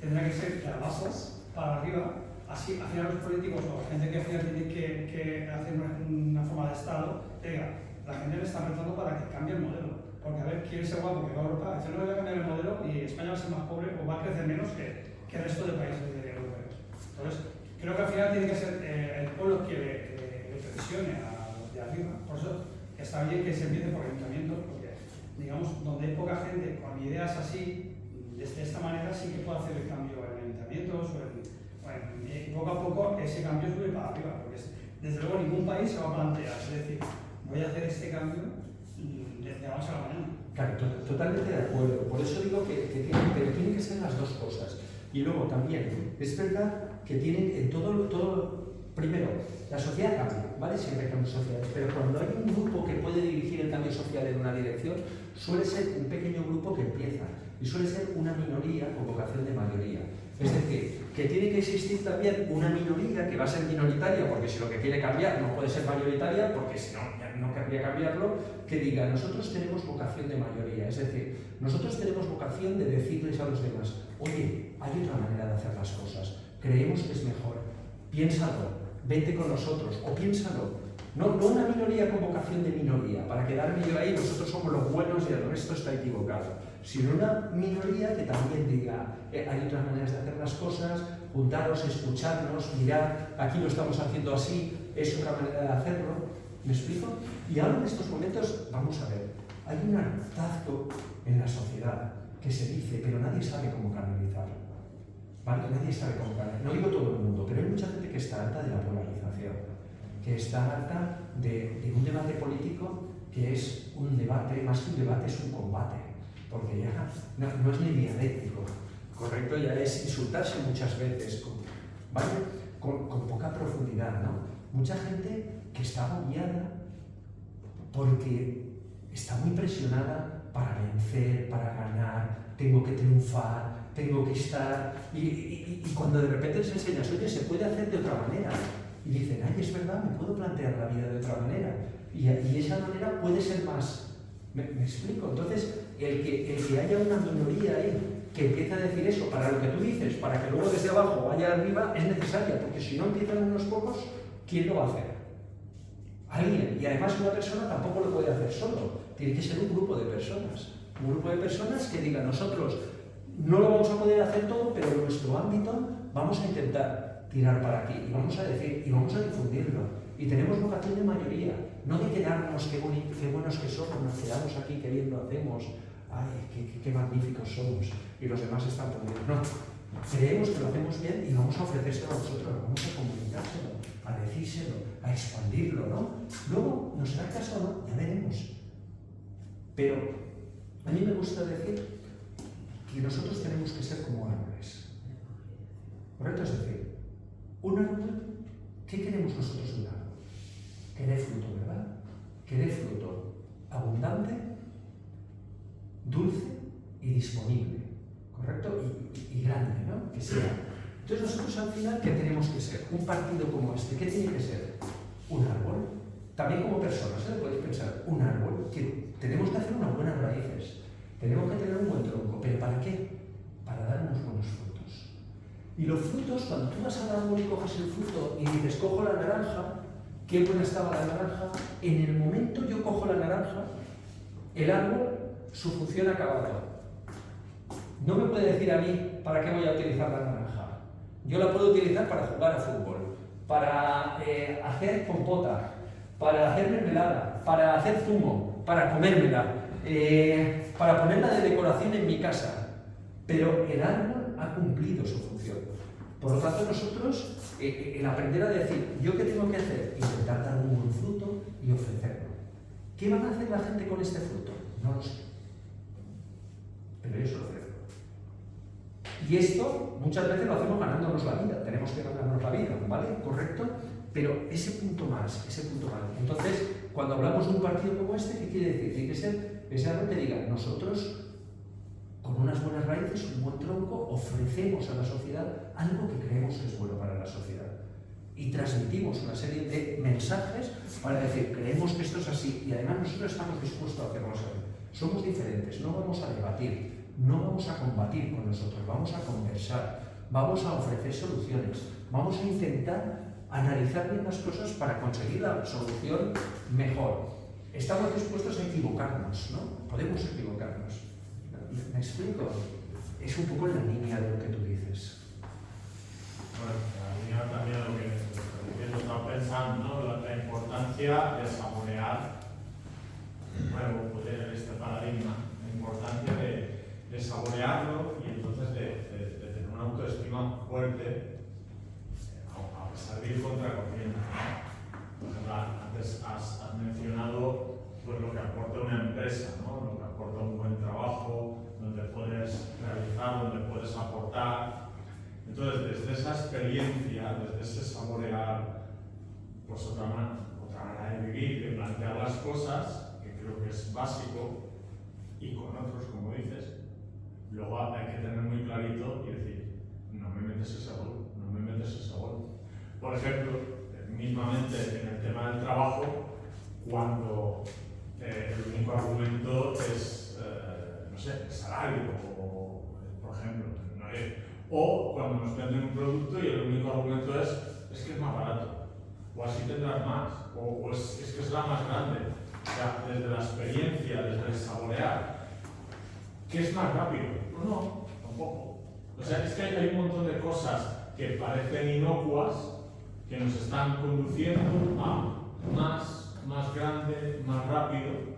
tendrá que ser de abajo para arriba. Así, al final los políticos o la gente que al final tiene que hacer una forma de Estado, diga, la gente le está apretando para que cambie el modelo. Porque a ver, quiere ser guapo que va a Europa, dice, no voy a cambiar el modelo y España va a ser más pobre o va a crecer menos que el resto de países europeos. Entonces, creo que al final tiene que ser el pueblo que le presione a los de arriba. Por eso está bien que se empiece por ayuntamientos, porque, digamos, donde hay poca gente con ideas así, de esta manera sí que puede hacer el cambio en ayuntamientos o y poco a poco ese cambio sube para arriba, porque desde luego ningún país se va a plantear, es decir, voy a hacer este cambio desde la noche a la mañana. Claro, totalmente de acuerdo. Por eso digo que tienen que ser las dos cosas. Y luego también, es verdad que tienen en todo primero, la sociedad cambia, ¿vale? Siempre hay cambios sociales, pero cuando hay un grupo que puede dirigir el cambio social en una dirección, suele ser un pequeño grupo que empieza y suele ser una minoría con vocación de mayoría. Es decir, que tiene que existir también una minoría que va a ser minoritaria, porque si lo que quiere cambiar no puede ser mayoritaria, porque si no, ya no querría cambiarlo, que diga, nosotros tenemos vocación de mayoría, es decir, nosotros tenemos vocación de decirles a los demás, oye, hay otra manera de hacer las cosas, creemos que es mejor, piénsalo, vente con nosotros, o piénsalo. No una minoría con vocación de minoría, para quedarme yo ahí, nosotros somos los buenos y el resto está equivocado, sino una minoría que también diga, hay otras maneras de hacer las cosas, juntaros, escucharnos, mirad, aquí lo estamos haciendo así, es otra manera de hacerlo. ¿Me explico? Y ahora en estos momentos, vamos a ver, hay un hartazgo en la sociedad que se dice, pero nadie sabe cómo canalizarlo. ¿Vale? Nadie sabe cómo canalizarlo. No digo todo el mundo, pero hay mucha gente que está harta de la polarización, que está harta de un debate político que es un debate, más que un debate, es un combate, porque ya no es ni dialéctico, ¿correcto? Ya es insultarse muchas veces, ¿vale? Con poca profundidad, ¿no? Mucha gente que está agobiada porque está muy presionada para vencer, para ganar, tengo que triunfar, tengo que estar... Y cuando de repente les enseñas, oye, se puede hacer de otra manera, y dicen, ay, es verdad, me puedo plantear la vida de otra manera, y esa manera puede ser más. ¿Me explico? Entonces, el que haya una minoría ahí que empiece a decir eso para lo que tú dices, para que luego desde abajo vaya arriba, es necesaria, porque si no empiezan unos pocos, ¿quién lo va a hacer? Alguien. Y además una persona tampoco lo puede hacer solo, tiene que ser un grupo de personas. Un grupo de personas que digan, nosotros no lo vamos a poder hacer todo, pero en nuestro ámbito vamos a intentar tirar para aquí, y vamos a decir, y vamos a difundirlo. Y tenemos vocación de mayoría, no de quedarnos, qué buenos que somos, nos quedamos aquí, qué bien lo hacemos, ay, qué magníficos somos, y los demás están poniendo. No, creemos que lo hacemos bien y vamos a ofrecérselo a vosotros, vamos a comunicárselo, a decírselo, a expandirlo, ¿no? Luego, ¿nos hará caso o no? Ya veremos. Pero a mí me gusta decir que nosotros tenemos que ser como árboles. ¿Correcto? Es decir, un árbol, ¿qué queremos nosotros de un árbol? Que dé fruto, ¿verdad? Que dé fruto abundante, dulce y disponible, ¿correcto? Y grande, ¿no? Que sea. Entonces nosotros al final, ¿qué tenemos que ser? Un partido como este, ¿qué tiene que ser? Un árbol. También como personas, ¿eh? Podéis pensar, un árbol, que tenemos que hacer unas buenas raíces, tenemos que tener un buen tronco, ¿pero para qué? Para dar unos buenos frutos. Y los frutos, cuando tú vas al árbol y coges el fruto y dices, cojo la naranja, qué buena estaba la naranja, en el momento yo cojo la naranja, el árbol, su función ha acabado. No me puede decir a mí para qué voy a utilizar la naranja. Yo la puedo utilizar para jugar a fútbol, para hacer compota, para hacer mermelada, para hacer zumo, para comérmela, para ponerla de decoración en mi casa. Pero el árbol ha cumplido su función. Por lo tanto, nosotros, el aprender a decir, ¿yo qué tengo que hacer? Intentar dar un buen fruto y ofrecerlo. ¿Qué van a hacer la gente con este fruto? No lo sé. Pero yo se lo ofrezco. Y esto muchas veces lo hacemos ganándonos la vida. Tenemos que ganarnos la vida, ¿vale? ¿Correcto? Pero ese punto más, ese punto más. Entonces, cuando hablamos de un partido como este, ¿qué quiere decir? Tiene que ser ese algo que diga, nosotros, con unas buenas raíces, un buen tronco, ofrecemos a la sociedad algo que creemos que es bueno para la sociedad. Y transmitimos una serie de mensajes para decir, creemos que esto es así, y además nosotros estamos dispuestos a hacerlo así. Somos diferentes, no vamos a debatir, no vamos a combatir con nosotros, vamos a conversar, vamos a ofrecer soluciones, vamos a intentar analizar bien las cosas para conseguir la solución mejor. Estamos dispuestos a equivocarnos, ¿no? Podemos equivocarnos. ¿Me explico? Es un poco en la línea de lo que tú dices. Bueno, la línea también de lo que yo estaba pensando, ¿no? La importancia de saborear de nuevo poder este paradigma, la importancia de saborearlo y entonces de tener una autoestima fuerte a pesar de ir contra corriente. Por ejemplo, antes has mencionado pues, lo que aporta una empresa, ¿no? Lo que aporta un buen trabajo, donde puedes realizar, donde puedes aportar. Entonces, desde esa experiencia, desde ese saborear, pues otra manera de vivir, de plantear las cosas, que creo que es básico, y con otros, como dices, luego hay que tener muy clarito y decir, no me metes ese gol, no me metes ese gol. Por ejemplo, mismamente en el tema del trabajo, cuando el único argumento es, no sé, el salario, o, por ejemplo, ¿no? O cuando nos venden un producto y el único argumento es que es más barato, o así tendrás más, o es que es la más grande. O sea, desde la experiencia, desde el saborear, ¿qué es más rápido? No, tampoco. O sea, es que hay un montón de cosas que parecen inocuas que nos están conduciendo a más grande, más rápido,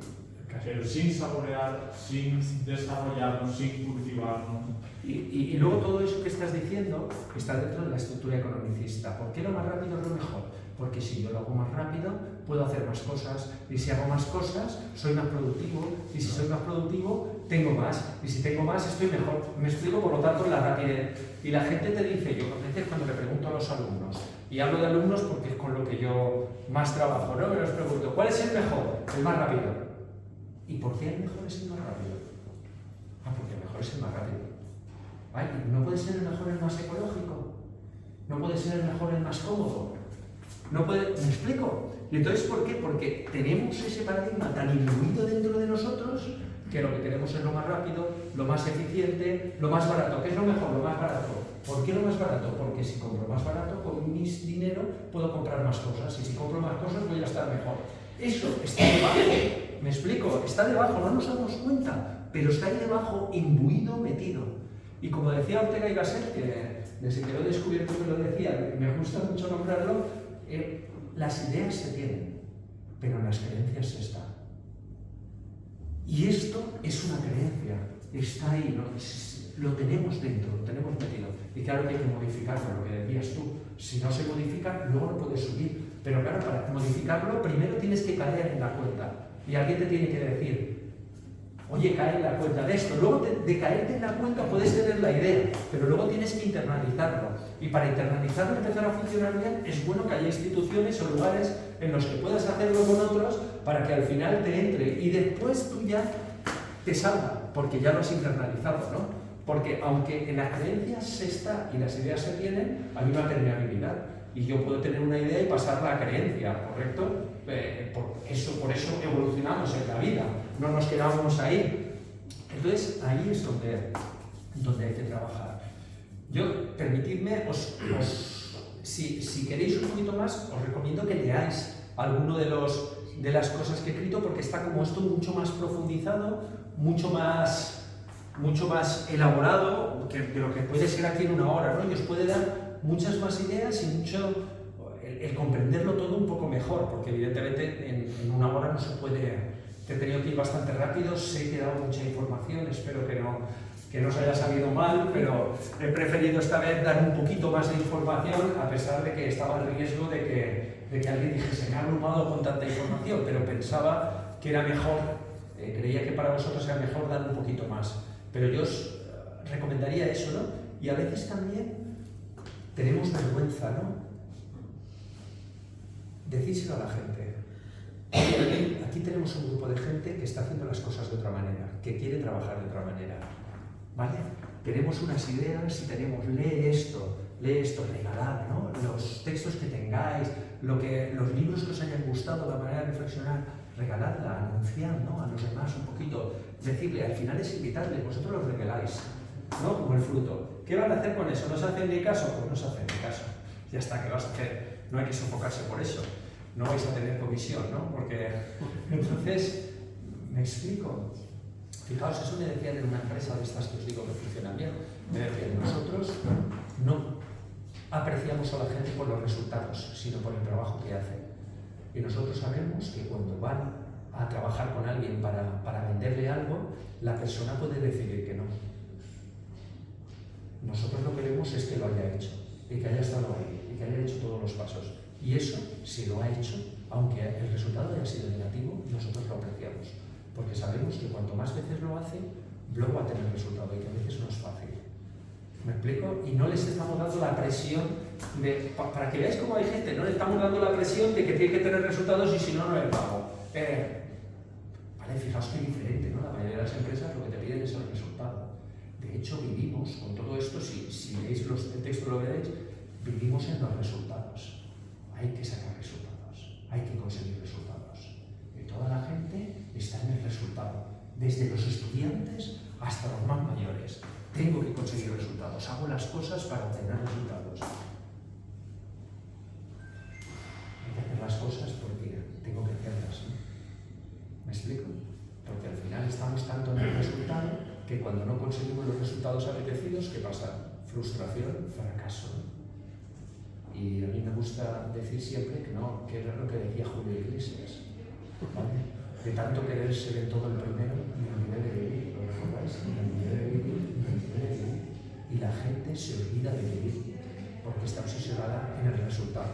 pero sin saborear, sin desarrollarnos, sin cultivarnos. Y luego todo eso que estás diciendo está dentro de la estructura economicista. ¿Por qué lo más rápido es lo mejor? Porque si yo lo hago más rápido, puedo hacer más cosas, y si hago más cosas, soy más productivo, y si soy más productivo, tengo más, y si tengo más, estoy mejor. Me explico, por lo tanto, la rapidez. Y la gente te dice, yo a veces cuando le pregunto a los alumnos, y hablo de alumnos porque es con lo que yo más trabajo, ¿no? Me los pregunto, ¿cuál es el mejor? El más rápido. ¿Y por qué el mejor es el más rápido? Porque el mejor es el más rápido. Ay, ¿no puede ser el mejor el más ecológico? ¿No puede ser el mejor el más cómodo? No puede... ¿Me explico? ¿Y entonces por qué? Porque tenemos ese paradigma tan imbuido dentro de nosotros que lo que queremos es lo más rápido, lo más eficiente, lo más barato. ¿Qué es lo mejor? Lo más barato. ¿Por qué lo más barato? Porque si compro más barato, con mi dinero puedo comprar más cosas, y si compro más cosas voy a estar mejor. Eso está debajo. ¿Me explico? Está debajo, no nos damos cuenta, pero está ahí debajo, imbuido, metido. Y como decía Ortega y Gasset, que desde que lo he descubierto que lo decía, me gusta mucho nombrarlo, las ideas se tienen, pero en las creencias se están. Y esto es una creencia, está ahí, ¿no? Lo tenemos dentro, lo tenemos metido. Y claro que hay que modificarlo, lo que decías tú. Si no se modifica, luego no puedes subir. Pero claro, para modificarlo, primero tienes que caer en la cuenta. Y alguien te tiene que decir, oye, cae en la cuenta de esto. Luego de caerte en la cuenta puedes tener la idea, pero luego tienes que internalizarlo. Y para internalizarlo y empezar a funcionar bien, es bueno que haya instituciones o lugares en los que puedas hacerlo con otros para que al final te entre y después tú ya te salga, porque ya lo has internalizado, ¿no? Porque aunque en las creencias se está y las ideas se tienen, hay una permeabilidad. Y yo puedo tener una idea y pasarla a creencia, ¿correcto? Por eso evolucionamos en la vida, no nos quedamos ahí. Entonces, ahí es donde hay que trabajar. Yo, permitidme, si queréis un poquito más, os recomiendo que leáis alguno de las cosas que he escrito, porque está como esto mucho más profundizado, mucho más elaborado de lo que puede ser aquí en una hora, ¿no? Y os puede dar muchas más ideas y el comprenderlo todo un poco mejor, porque evidentemente en una hora no se puede. He tenido que ir bastante rápido, sé que he dado mucha información, espero que no os haya salido mal, pero he preferido esta vez dar un poquito más de información, a pesar de que estaba el riesgo de que alguien dijese, me ha abrumado con tanta información, pero pensaba que era mejor, creía que para vosotros era mejor dar un poquito más. Pero yo os recomendaría eso, ¿no? Y a veces también tenemos vergüenza, ¿no? Decírselo a la gente. Aquí tenemos un grupo de gente que está haciendo las cosas de otra manera, que quiere trabajar de otra manera, ¿vale? Tenemos unas ideas y lee esto, regalad, ¿no? Los textos que tengáis, los libros que os hayan gustado, la manera de reflexionar, regaladla, anunciad, ¿no? A los demás un poquito, decirle, al final es invitarle, vosotros los regaláis, ¿no? Como el fruto. ¿Qué van a hacer con eso? ¿No se hacen ni caso? Pues no se hacen ni caso. Ya está, ¿qué vas a hacer? No hay que sofocarse por eso. No vais a tener comisión, ¿no? Porque entonces, me explico. Fijaos, eso me decían en una empresa de estas que os digo que funcionan bien. Me decían, nosotros no apreciamos a la gente por los resultados, sino por el trabajo que hace. Y nosotros sabemos que cuando van a trabajar con alguien para venderle algo, la persona puede decidir que no. Nosotros lo que queremos es que lo haya hecho, y que haya estado ahí, y que haya hecho todos los pasos. Y eso, si lo ha hecho, aunque el resultado haya sido negativo, nosotros lo apreciamos. Porque sabemos que cuanto más veces lo hace, luego va a tener resultado, y que a veces no es fácil. ¿Me explico? Y no les estamos dando la presión para que veáis cómo hay gente, no le estamos dando la presión de que tiene que tener resultados y si no, no le pago. Vale, fijaos que es diferente, ¿no? La mayoría de las empresas lo que te piden es el resultado. De hecho, vivimos con todo esto, si leéis el texto lo veréis, vivimos en los resultados. Hay que sacar resultados, hay que conseguir resultados. Y toda la gente está en el resultado, desde los estudiantes hasta los más mayores. Tengo que conseguir resultados, hago las cosas para obtener resultados. Hay que hacer las cosas porque tengo que hacerlas, ¿no? ¿Me explico? Porque al final estamos tanto en el resultado que cuando no conseguimos los resultados apetecidos, ¿qué pasa? Frustración, fracaso. Y a mí me gusta decir siempre que no, que era lo que decía Julio Iglesias, ¿vale? De tanto querer ser en todo el primero, me olvidé de vivir, ¿lo recordáis? Me olvidé de vivir. Y la gente se olvida de vivir porque está obsesionada en el resultado.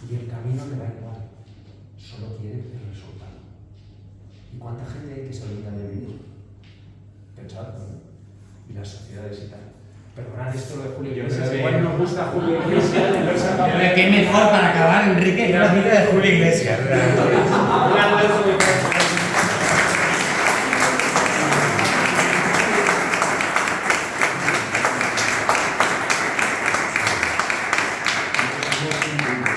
Y el camino le da igual, solo quiere el resultado. ¿Y cuánta gente hay que se olvida de vivir? Pensadlo, ¿no? Y las sociedades y tal. Perdonad esto de Julio Iglesias, igual nos gusta Julio Iglesias. Qué mejor para acabar, Enrique, que la cita de Julio Iglesias.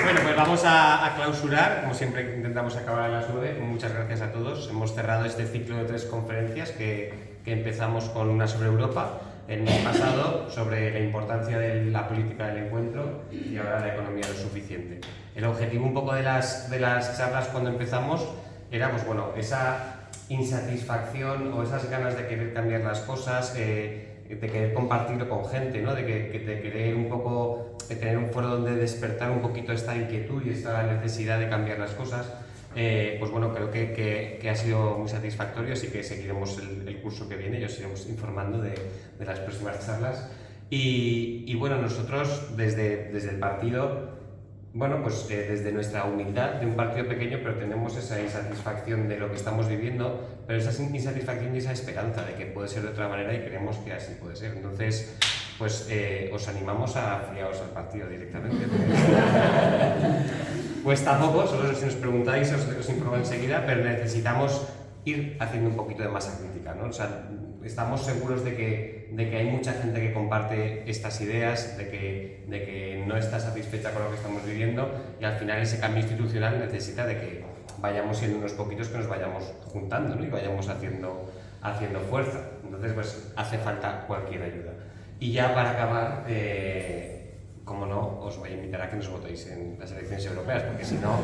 Bueno, pues vamos a clausurar, como siempre intentamos acabar a las 9. Muchas gracias a todos. Hemos cerrado este ciclo de 3 conferencias que empezamos con una sobre Europa, el mes pasado sobre la importancia de la política del encuentro y ahora la economía lo suficiente. El objetivo un poco de las charlas cuando empezamos era, pues bueno, esa insatisfacción o esas ganas de querer cambiar las cosas, de querer compartirlo con gente, ¿no? de querer un poco, de tener un foro donde despertar un poquito esta inquietud y esta necesidad de cambiar las cosas. Pues bueno, creo que ha sido muy satisfactorio, así que seguiremos el curso que viene y os iremos informando de las próximas charlas. Y bueno, nosotros desde el partido, bueno, pues desde nuestra humildad de un partido pequeño, pero tenemos esa insatisfacción de lo que estamos viviendo, pero esa insatisfacción y esa esperanza de que puede ser de otra manera y creemos que así puede ser. Entonces, pues os animamos a afiliaros al partido directamente. Cuesta poco, solo si nos preguntáis os informo enseguida, pero necesitamos ir haciendo un poquito de masa crítica, ¿no? O sea, estamos seguros de que hay mucha gente que comparte estas ideas, de que no está satisfecha con lo que estamos viviendo y al final ese cambio institucional necesita de que vayamos siendo unos poquitos que nos vayamos juntando, ¿no? Y vayamos haciendo fuerza. Entonces, pues hace falta cualquier ayuda. Y ya para acabar, como no, os voy a invitar a que nos votéis en las elecciones europeas, porque si no...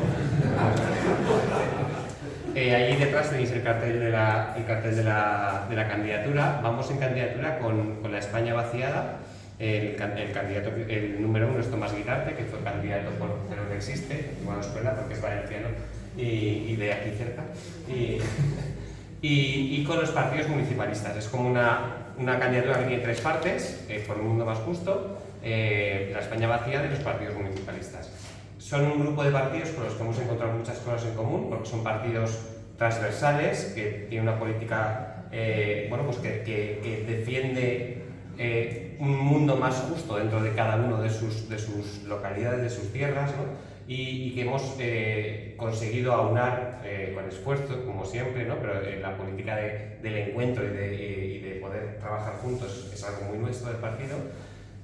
allí detrás tenéis el cartel de la candidatura. Vamos en candidatura con la España vaciada. El candidato, el número 1 es Tomás Guitarte, que fue candidato por lo que existe, igual os suena porque es valenciano y de aquí cerca. Y con los partidos municipalistas. Es como una candidatura que tiene 3 partes, por un mundo más justo, la España vaciada y los partidos municipalistas. Son un grupo de partidos con los que hemos encontrado muchas cosas en común, porque son partidos transversales, que tienen una política bueno, pues que defiende un mundo más justo dentro de cada uno de sus localidades, de sus tierras, ¿no? Y que hemos conseguido aunar con esfuerzo, como siempre, ¿no? Pero la política del encuentro y de poder trabajar juntos es algo muy nuestro del partido,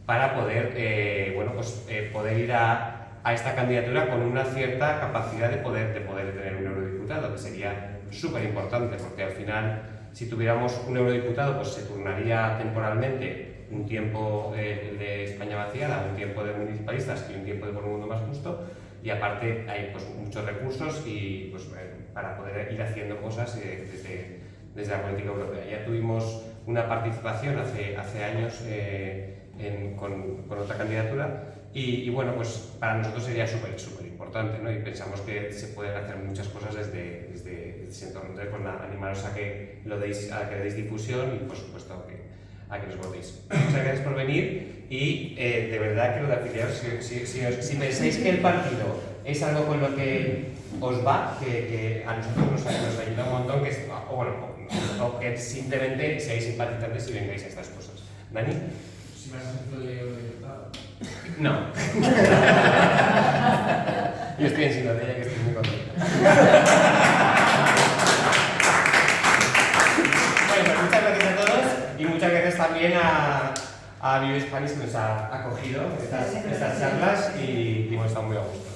para poder, bueno, pues, poder ir a esta candidatura con una cierta capacidad de poder tener un eurodiputado, que sería súper importante, porque al final, si tuviéramos un eurodiputado, pues se turnaría temporalmente un tiempo de España vaciada, un tiempo de municipalistas y un tiempo de Por un Mundo Más Justo, y aparte hay pues muchos recursos y pues para poder ir haciendo cosas desde la política europea. Ya tuvimos una participación hace años con otra candidatura y bueno, pues para nosotros sería súper importante, ¿no? Y pensamos que se pueden hacer muchas cosas desde ese entorno. Entonces, pues nada, animaros a que le deis difusión y por supuesto a que nos votéis. Muchas gracias por venir y de verdad que lo de afiliados, si pensáis que el partido es algo con lo que os va, que a nosotros nos ayuda un montón, o que simplemente seáis simpatizantes y vengáis a estas cosas. ¿Dani? Si me has hecho de eurodiputado. No. Yo estoy en Sinodella, que estoy muy contento. Bueno, pues muchas gracias a todos y muchas gracias también a Vive Spanish, que nos ha acogido estas charlas y hemos estado muy a gusto.